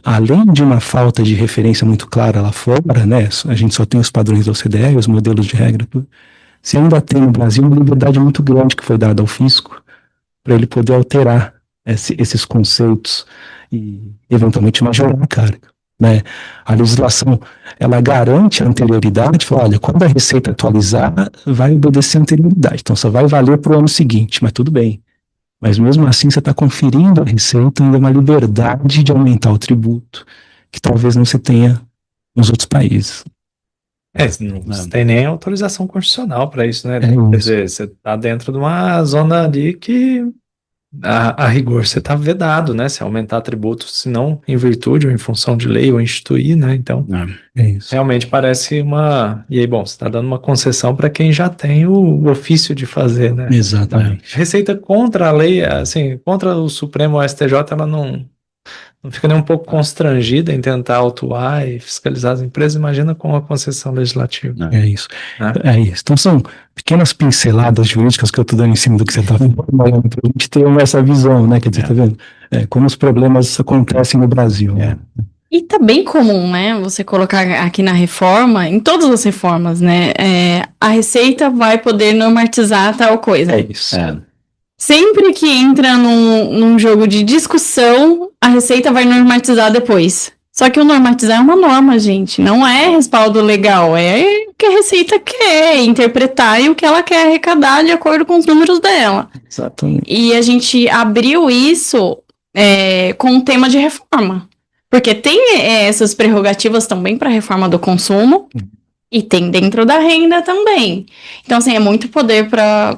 além de uma falta de referência muito clara lá fora, né, a gente só tem os padrões da OCDE, os modelos de regra, tudo, você ainda tem no Brasil uma liberdade muito grande que foi dada ao fisco para ele poder alterar esses conceitos e, eventualmente, majorar a carga. Né? A legislação, ela garante a anterioridade, fala, olha, quando a Receita atualizar, vai obedecer a anterioridade, então só vai valer para o ano seguinte, mas tudo bem. Mas mesmo assim você está conferindo à Receita ainda uma liberdade de aumentar o tributo, que talvez não se tenha nos outros países. Não tem nem autorização constitucional para isso, né? Quer dizer, você está dentro de uma zona ali que, a rigor, você está vedado, né? Se aumentar tributo, se não em virtude ou em função de lei ou instituir, né? Então, realmente parece uma... E aí, bom, você está dando uma concessão para quem já tem o ofício de fazer, né? Exatamente. Receita contra a lei, assim, contra o Supremo, o STJ, ela não fica nem um pouco constrangida em tentar autuar e fiscalizar as empresas, imagina com a concessão legislativa. É isso. Então são pequenas pinceladas jurídicas que eu estou dando em cima do que você está falando, para a gente ter essa visão, né? Quer dizer, tá vendo? Como os problemas acontecem no Brasil. E tá bem comum, né? Você colocar aqui na reforma, em todas as reformas, né? A Receita vai poder normatizar tal coisa. É isso. Sempre que entra num jogo de discussão, a Receita vai normatizar depois. Só que o normatizar é uma norma, gente. Não é respaldo legal. É o que a Receita quer interpretar e o que ela quer arrecadar de acordo com os números dela. Exatamente. E a gente abriu isso com o tema de reforma. Porque tem essas prerrogativas também para a reforma do consumo. E tem dentro da renda também. Então, assim, é muito poder para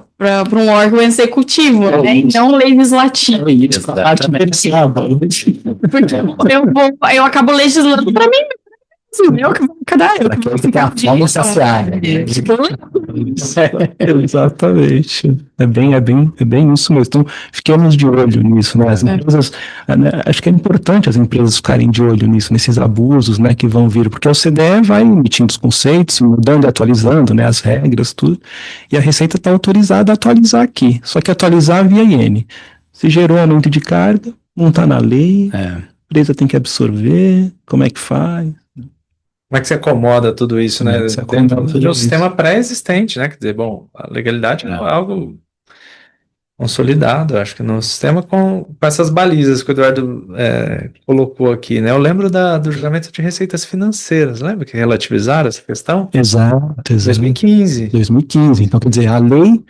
um órgão executivo, né? E não legislativo. Porque eu acabo legislando para mim mesmo. Eu que vou ficar Exatamente. É bem isso mesmo. Então, fiquemos de olho nisso, né? As empresas, acho que é importante as empresas ficarem de olho nisso, nesses abusos, né, que vão vir, porque o CDE vai emitindo os conceitos, mudando e atualizando, né, as regras, tudo, e a Receita está autorizada a atualizar aqui, só que atualizar via IN. Se gerou aumento de carga, não está na lei, a empresa tem que absorver, como é que faz? Como é que você acomoda tudo isso, né? Dentro de um sistema pré-existente, né? Quer dizer, bom, a legalidade é algo consolidado, acho que no sistema com essas balizas que o Eduardo colocou aqui, né? Eu lembro do julgamento de receitas financeiras, lembra que relativizaram essa questão? Exato. 2015. Então, quer dizer, a lei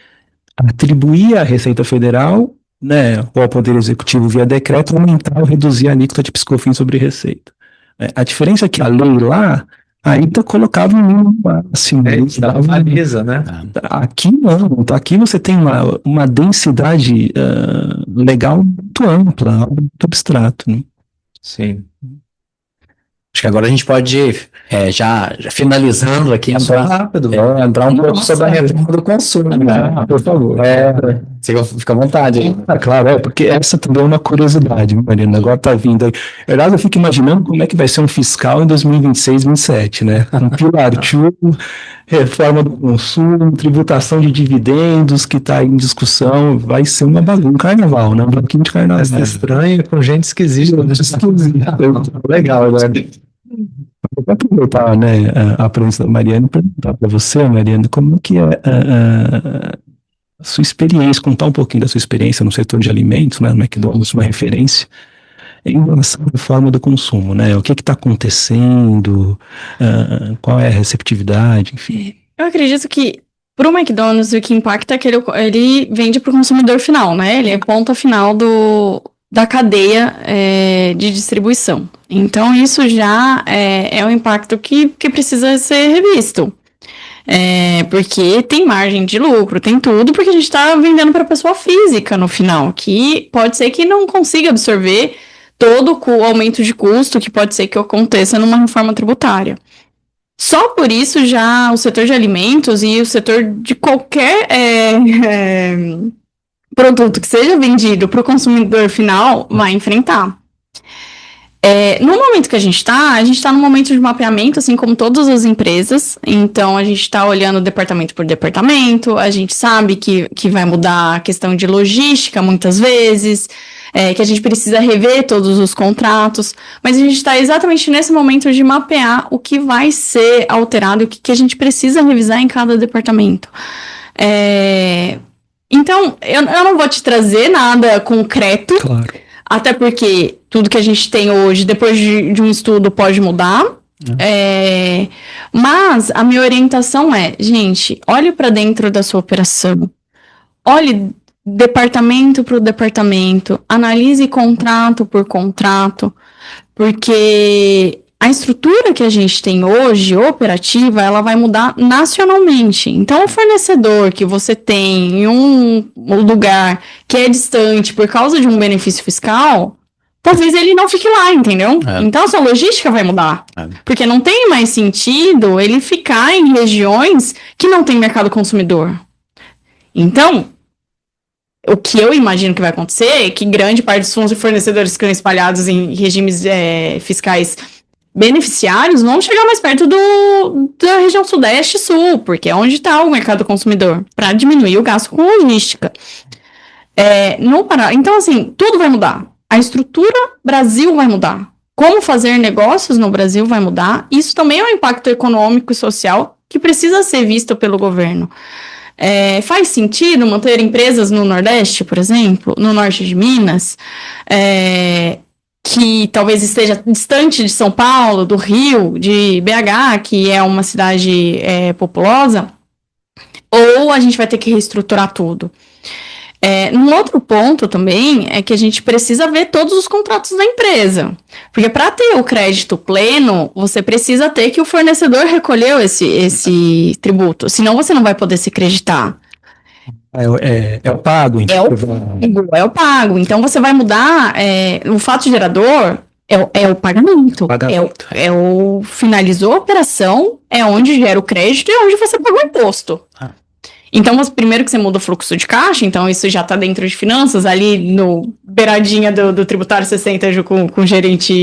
atribuía à Receita Federal, né, ou ao Poder Executivo via decreto, aumentar ou reduzir a alíquota de PIS/COFINS sobre receita. A diferença é que a lei lá ainda colocava um mínimo máximo. Dava baliza, né? Aqui não. Aqui você tem uma densidade legal muito ampla, algo muito abstrato. Né? Sim. Acho que agora a gente pode, já finalizando aqui, rápido. entrar um pouco sobre a reforma do consumo, né? Por favor. Fica à vontade aí. Claro, porque essa também é uma curiosidade, Mariana. Agora tá vindo aí. Aliás, eu fico imaginando como é que vai ser um fiscal em 2026, 2027, né? Um Pilar 2, reforma do consumo, tributação de dividendos que está em discussão. Vai ser uma bagunça, um carnaval, né? Um bloquinho de carnaval. Mas estranho com gente esquisita. Legal, né? Eu vou aproveitar, né, a presença da Mariana e perguntar para você, Mariana, como que é a sua experiência, contar um pouquinho da sua experiência no setor de alimentos, né, no McDonald's, uma referência em relação à reforma do consumo, né? O que está acontecendo, qual é a receptividade, enfim. Eu acredito que para o McDonald's o que impacta é que ele vende para o consumidor final, né? Ele é ponta final da cadeia de distribuição. Então, isso já é um impacto que precisa ser revisto. Porque tem margem de lucro, tem tudo, porque a gente está vendendo para a pessoa física no final, que pode ser que não consiga absorver todo o aumento de custo que pode ser que aconteça numa reforma tributária. Só por isso já o setor de alimentos e o setor de qualquer produto que seja vendido para o consumidor final vai enfrentar. No momento que a gente está num momento de mapeamento, assim como todas as empresas. Então, a gente está olhando departamento por departamento, a gente sabe que vai mudar a questão de logística muitas vezes, que a gente precisa rever todos os contratos, mas a gente está exatamente nesse momento de mapear o que vai ser alterado e o que a gente precisa revisar em cada departamento. Então, eu não vou te trazer nada concreto, Claro. Até porque tudo que a gente tem hoje, depois de um estudo, pode mudar. Mas a minha orientação gente, olhe para dentro da sua operação. Olhe departamento por departamento. Analise contrato por contrato. Porque a estrutura que a gente tem hoje, operativa, ela vai mudar nacionalmente. Então, o fornecedor que você tem em um lugar que é distante por causa de um benefício fiscal, talvez ele não fique lá, entendeu? Então, a sua logística vai mudar. Porque não tem mais sentido ele ficar em regiões que não tem mercado consumidor. Então, o que eu imagino que vai acontecer é que grande parte dos fornecedores que estão espalhados em regimes fiscais beneficiários vão chegar mais perto da região sudeste e sul, porque é onde está o mercado consumidor, para diminuir o gasto com logística. Então, assim, tudo vai mudar. A estrutura Brasil vai mudar. Como fazer negócios no Brasil vai mudar. Isso também é um impacto econômico e social que precisa ser visto pelo governo. Faz sentido manter empresas no Nordeste, por exemplo, no Norte de Minas, que talvez esteja distante de São Paulo, do Rio, de BH, que é uma cidade populosa, ou a gente vai ter que reestruturar tudo? Um outro ponto também é que a gente precisa ver todos os contratos da empresa, porque para ter o crédito pleno, você precisa ter que o fornecedor recolheu esse tributo, senão você não vai poder se creditar. É o pago, então. É o pago. Então, você vai mudar o fato gerador é o pagamento. É o finalizou a operação, é onde gera o crédito e é onde você paga o imposto. Então, primeiro que você muda o fluxo de caixa, então isso já está dentro de finanças, ali no beiradinha do tributário 60 com o gerente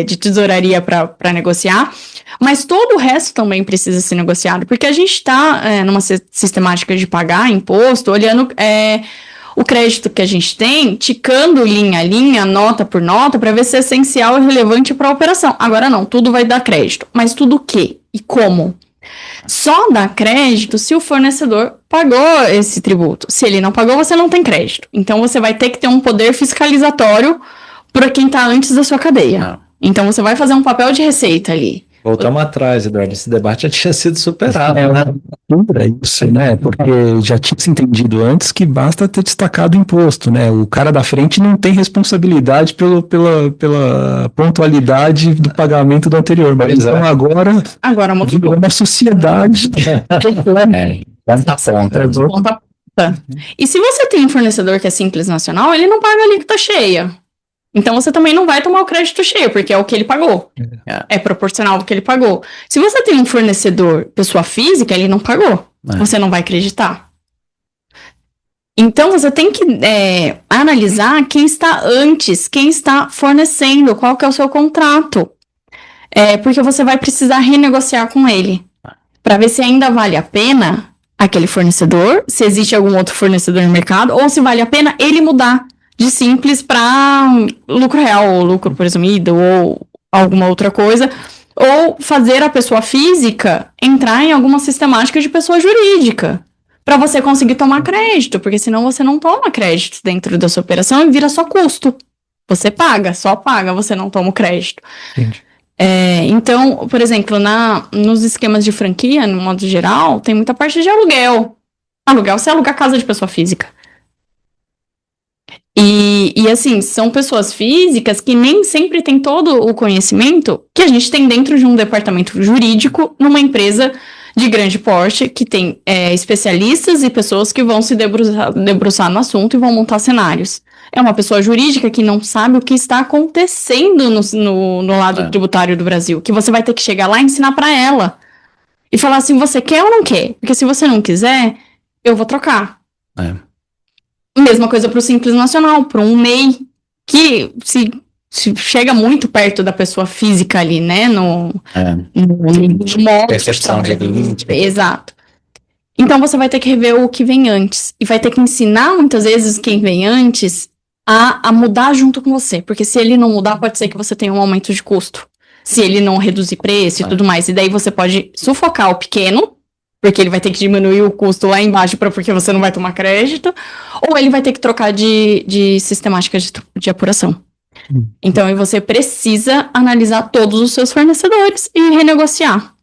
de tesouraria para negociar. Mas todo o resto também precisa ser negociado, porque a gente está numa sistemática de pagar imposto, olhando o crédito que a gente tem, ticando linha a linha, nota por nota, para ver se é essencial e relevante para a operação. Agora não, tudo vai dar crédito. Mas tudo o quê? E como? Só dá crédito se o fornecedor pagou esse tributo. Se ele não pagou, você não tem crédito. Então, você vai ter que ter um poder fiscalizatório para quem está antes da sua cadeia. Então, você vai fazer um papel de receita ali. Voltamos atrás, Eduardo. Esse debate já tinha sido superado. Isso, né? Porque já tinha se entendido antes que basta ter destacado o imposto, né? O cara da frente não tem responsabilidade pela pontualidade do pagamento do anterior. Mas então agora mudou uma sociedade. E se você tem um fornecedor que é Simples Nacional, ele não paga a alíquota cheia. Então você também não vai tomar o crédito cheio, porque é o que ele pagou. É proporcional ao que ele pagou. Se você tem um fornecedor, pessoa física, ele não pagou. Você não vai acreditar. Então você tem que analisar quem está antes, quem está fornecendo, qual que é o seu contrato. Porque você vai precisar renegociar com ele. Para ver se ainda vale a pena aquele fornecedor, se existe algum outro fornecedor no mercado, ou se vale a pena ele mudar de simples para lucro real, ou lucro presumido, ou alguma outra coisa, ou fazer a pessoa física entrar em alguma sistemática de pessoa jurídica, para você conseguir tomar crédito, porque senão você não toma crédito dentro da sua operação e vira só custo. Você paga, só paga, você não toma o crédito. Entendi. Então, por exemplo, nos esquemas de franquia, no modo geral, tem muita parte de aluguel. Aluguel, você aluga a casa de pessoa física. E assim, são pessoas físicas que nem sempre têm todo o conhecimento que a gente tem dentro de um departamento jurídico numa empresa de grande porte, que tem especialistas e pessoas que vão se debruçar no assunto e vão montar cenários. É uma pessoa jurídica que não sabe o que está acontecendo no lado tributário do Brasil, que você vai ter que chegar lá e ensinar para ela. E falar assim, você quer ou não quer? Porque se você não quiser, eu vou trocar. Mesma coisa para o Simples Nacional, para um MEI, que se chega muito perto da pessoa física ali, né? No modo. Percepção de limite. Exato. Então você vai ter que rever o que vem antes. E vai ter que ensinar, muitas vezes, quem vem antes a mudar junto com você. Porque se ele não mudar, pode ser que você tenha um aumento de custo. Se ele não reduzir preço e tudo mais. E daí você pode sufocar o pequeno, porque ele vai ter que diminuir o custo lá embaixo porque você não vai tomar crédito. Ou ele vai ter que trocar de sistemática de apuração. Então, aí você precisa analisar todos os seus fornecedores e renegociar.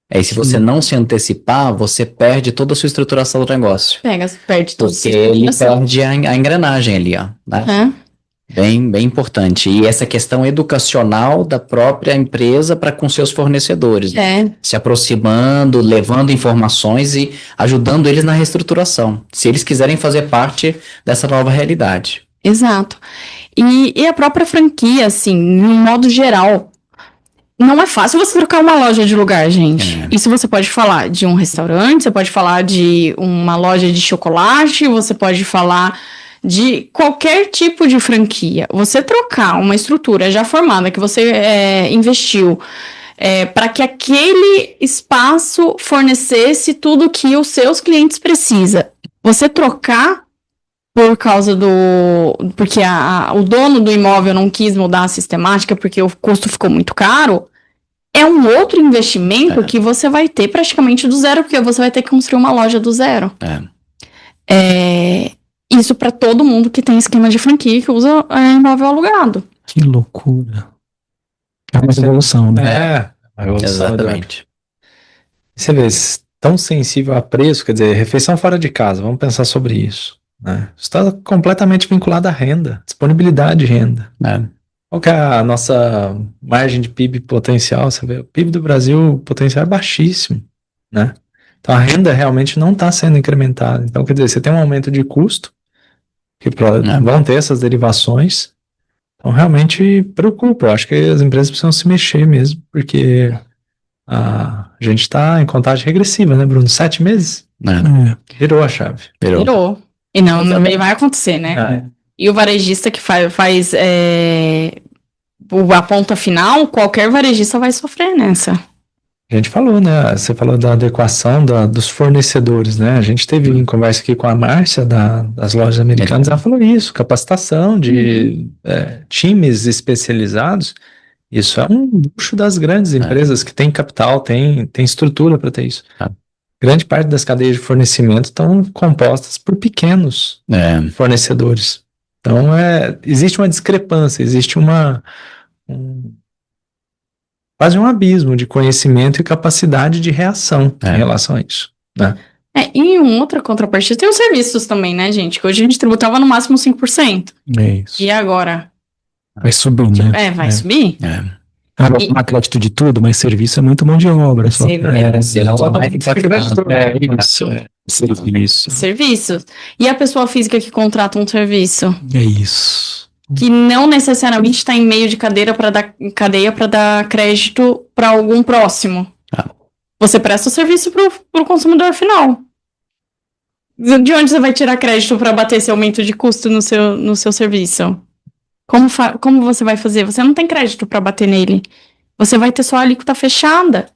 E se você não se antecipar, você perde toda a sua estruturação do negócio. Perde tudo. Porque ele perde a engrenagem ali, ó. Né? Bem, bem importante. E essa questão educacional da própria empresa para com seus fornecedores. Se aproximando, levando informações e ajudando eles na reestruturação. Se eles quiserem fazer parte dessa nova realidade. Exato. E a própria franquia, assim, no modo geral, não é fácil você trocar uma loja de lugar, gente. Isso você pode falar de um restaurante, você pode falar de uma loja de chocolate, você pode falar de qualquer tipo de franquia. Você trocar uma estrutura já formada que você investiu para que aquele espaço fornecesse tudo que os seus clientes precisam. Você trocar por causa porque o dono do imóvel não quis mudar a sistemática porque o custo ficou muito caro, é um outro investimento que você vai ter praticamente do zero, porque você vai ter que construir uma loja do zero. Isso para todo mundo que tem esquema de franquia que usa imóvel alugado. Que loucura. É uma evolução, né? Uma evolução. Exatamente. Você vê, tão sensível a preço, quer dizer, refeição fora de casa, vamos pensar sobre isso. Né? Isso está completamente vinculado à renda, disponibilidade de renda. Qual que é a nossa margem de PIB potencial? Você vê, o PIB do Brasil, o potencial é baixíssimo, né? Então a renda realmente não está sendo incrementada. Então, quer dizer, você tem um aumento de custo, que vão ter essas derivações. Então realmente preocupa. Eu acho que as empresas precisam se mexer mesmo, porque a gente está em contagem regressiva, né, Bruno? 7 meses? Virou a chave. Virou. E não vai acontecer, né? E o varejista que faz a ponta final, qualquer varejista vai sofrer nessa. A gente falou, né? Você falou da adequação dos fornecedores, né? A gente teve em conversa aqui com a Márcia das lojas americanas, ela falou isso, capacitação de times especializados. Isso é um luxo das grandes empresas que têm capital, tem estrutura para ter isso. Grande parte das cadeias de fornecimento estão compostas por pequenos fornecedores. Então, existe uma discrepância, existe quase um abismo de conhecimento e capacidade de reação em relação a isso. Né? E uma outra contrapartida tem os serviços também, né, gente? Que hoje a gente tributava no máximo 5%. Isso. E agora? Vai subir, né? Vai subir? Vai tomar crédito de tudo, mas serviço é muito mão de obra. Serviço. Serviços. E a pessoa física que contrata um serviço? É isso. que não necessariamente está em meio de cadeia para dar crédito para algum próximo. Você presta o serviço para o consumidor final. De onde você vai tirar crédito para bater esse aumento de custo no seu serviço? Como você vai fazer? Você não tem crédito para bater nele. Você vai ter só a alíquota fechada.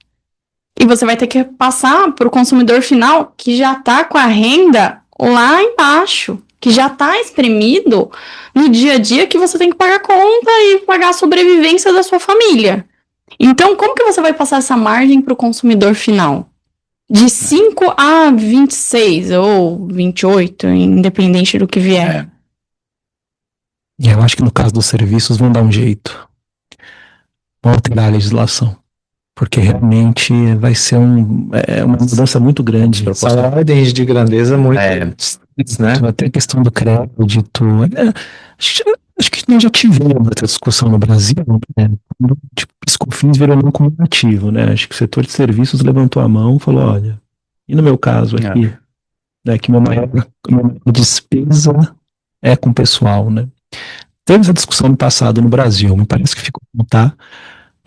E você vai ter que passar para o consumidor final que já está com a renda lá embaixo, que já está espremido no dia a dia, que você tem que pagar conta e pagar a sobrevivência da sua família. Então, como que você vai passar essa margem para o consumidor final? De 5 a 26 ou 28, independente do que vier. E eu acho que no caso dos serviços vão dar um jeito. Vão alterar a legislação. Porque realmente vai ser uma mudança muito grande. São ordens de grandeza muito grandes, né? Até a questão do crédito. Acho que nós já tivemos essa discussão no Brasil, né? Tipo, PiscoFins virou não cumulativo, né? Acho que o setor de serviços levantou a mão e falou, olha, e no meu caso aqui, né, que minha maior despesa é com o pessoal, né? Teve essa discussão no passado no Brasil, me parece que ficou como tá,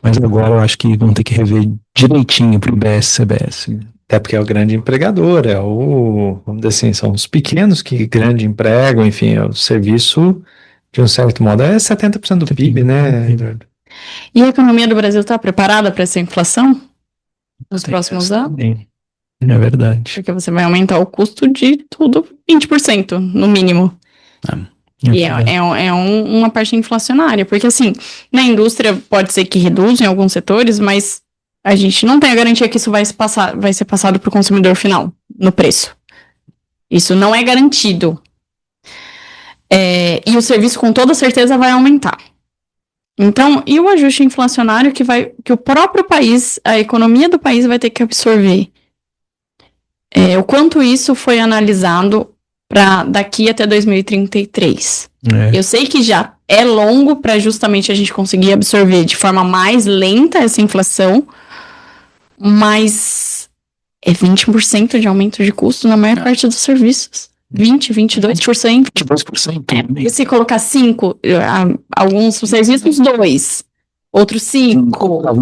mas agora eu acho que vão ter que rever direitinho pro IBS e CBS. Até porque é o grande empregador, vamos dizer assim, são os pequenos que grande empregam, enfim, o serviço, de um certo modo, é 70% do PIB, né, Eduardo? E a economia do Brasil está preparada para essa inflação nos próximos anos? É verdade. Porque você vai aumentar o custo de tudo 20%, no mínimo. E é uma parte inflacionária, porque assim, na indústria pode ser que reduza em alguns setores, mas a gente não tem a garantia que isso vai ser passado para o consumidor final, no preço. Isso não é garantido. E o serviço com toda certeza vai aumentar. Então, e o ajuste inflacionário que o próprio país, a economia do país vai ter que absorver? O quanto isso foi analisado para daqui até 2033. Eu sei que já é longo para justamente a gente conseguir absorver de forma mais lenta essa inflação, mas é 20% de aumento de custo na maior parte dos serviços. 22%. 22%. Se colocar 5, alguns serviços 2, outros 5, para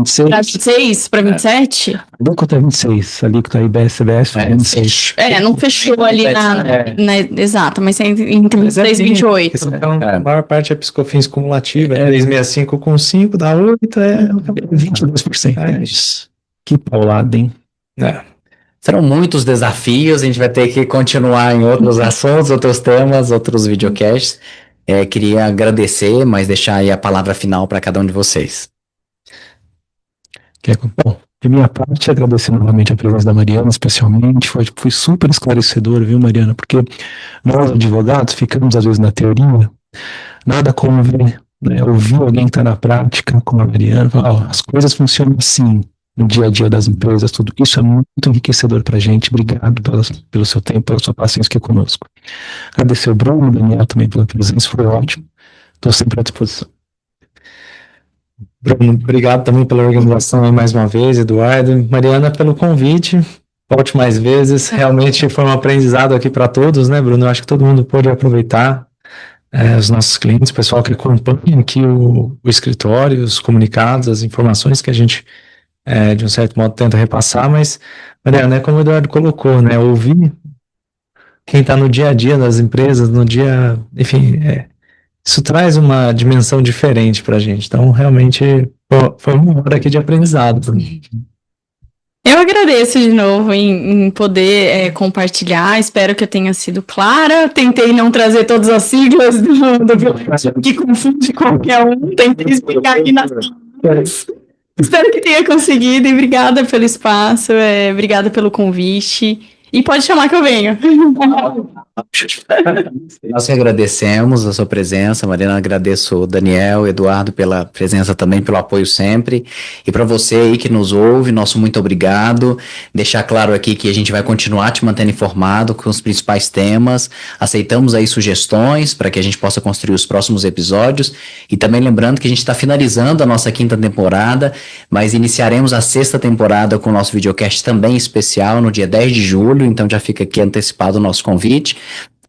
26, para 27. A alíquota é 26, a alíquota IBS, CBS é 26. Não fechou ali exato, mas é entre 26 e 28. Então, a maior parte é PiscoFins cumulativa, 365 com 5 dá 8, 22%. Que paulada, hein? Serão muitos desafios, a gente vai ter que continuar em outros assuntos, outros temas, outros videocasts. Queria agradecer, mas deixar aí a palavra final para cada um de vocês. Bom, de minha parte, agradecer novamente a presença da Mariana, especialmente, foi super esclarecedor, viu, Mariana? Porque nós, advogados, ficamos às vezes na teoria, nada como ver, né, ouvir alguém que está na prática, como a Mariana, falar, as coisas funcionam assim, no dia a dia das empresas, tudo isso é muito enriquecedor pra gente. Obrigado pelo seu tempo, pela sua paciência aqui conosco. Agradecer o Bruno, o Daniel também pela presença, foi ótimo. Estou sempre à disposição. Bruno, obrigado também pela organização aí mais uma vez, Eduardo. Mariana, pelo convite. Volte mais vezes. Realmente foi um aprendizado aqui para todos, né, Bruno? Eu acho que todo mundo pode aproveitar. Os nossos clientes, o pessoal que acompanha aqui o escritório, os comunicados, as informações que a gente de um certo modo tenta repassar, mas, Mariana, como o Eduardo colocou, né, ouvir quem está no dia a dia das empresas, enfim, isso traz uma dimensão diferente para a gente, então realmente foi uma hora aqui de aprendizado. Eu agradeço de novo em poder compartilhar, espero que eu tenha sido clara, tentei não trazer todas as siglas do que confunde qualquer um, tentei explicar aqui nas Espero que tenha conseguido e obrigada pelo espaço, obrigada pelo convite e pode chamar que eu venho. Nós que agradecemos a sua presença, Mariana, agradeço o Daniel, o Eduardo pela presença também, pelo apoio sempre, e para você aí que nos ouve, nosso muito obrigado, deixar claro aqui que a gente vai continuar te mantendo informado com os principais temas, aceitamos aí sugestões para que a gente possa construir os próximos episódios, e também lembrando que a gente está finalizando a nossa 5ª temporada, mas iniciaremos a 6ª temporada com o nosso videocast também especial no dia 10 de julho, então já fica aqui antecipado o nosso convite.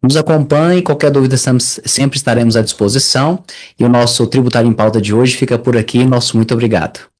Nos acompanhe, qualquer dúvida sempre estaremos à disposição. E o nosso Tributário em Pauta de hoje fica por aqui. Nosso muito obrigado.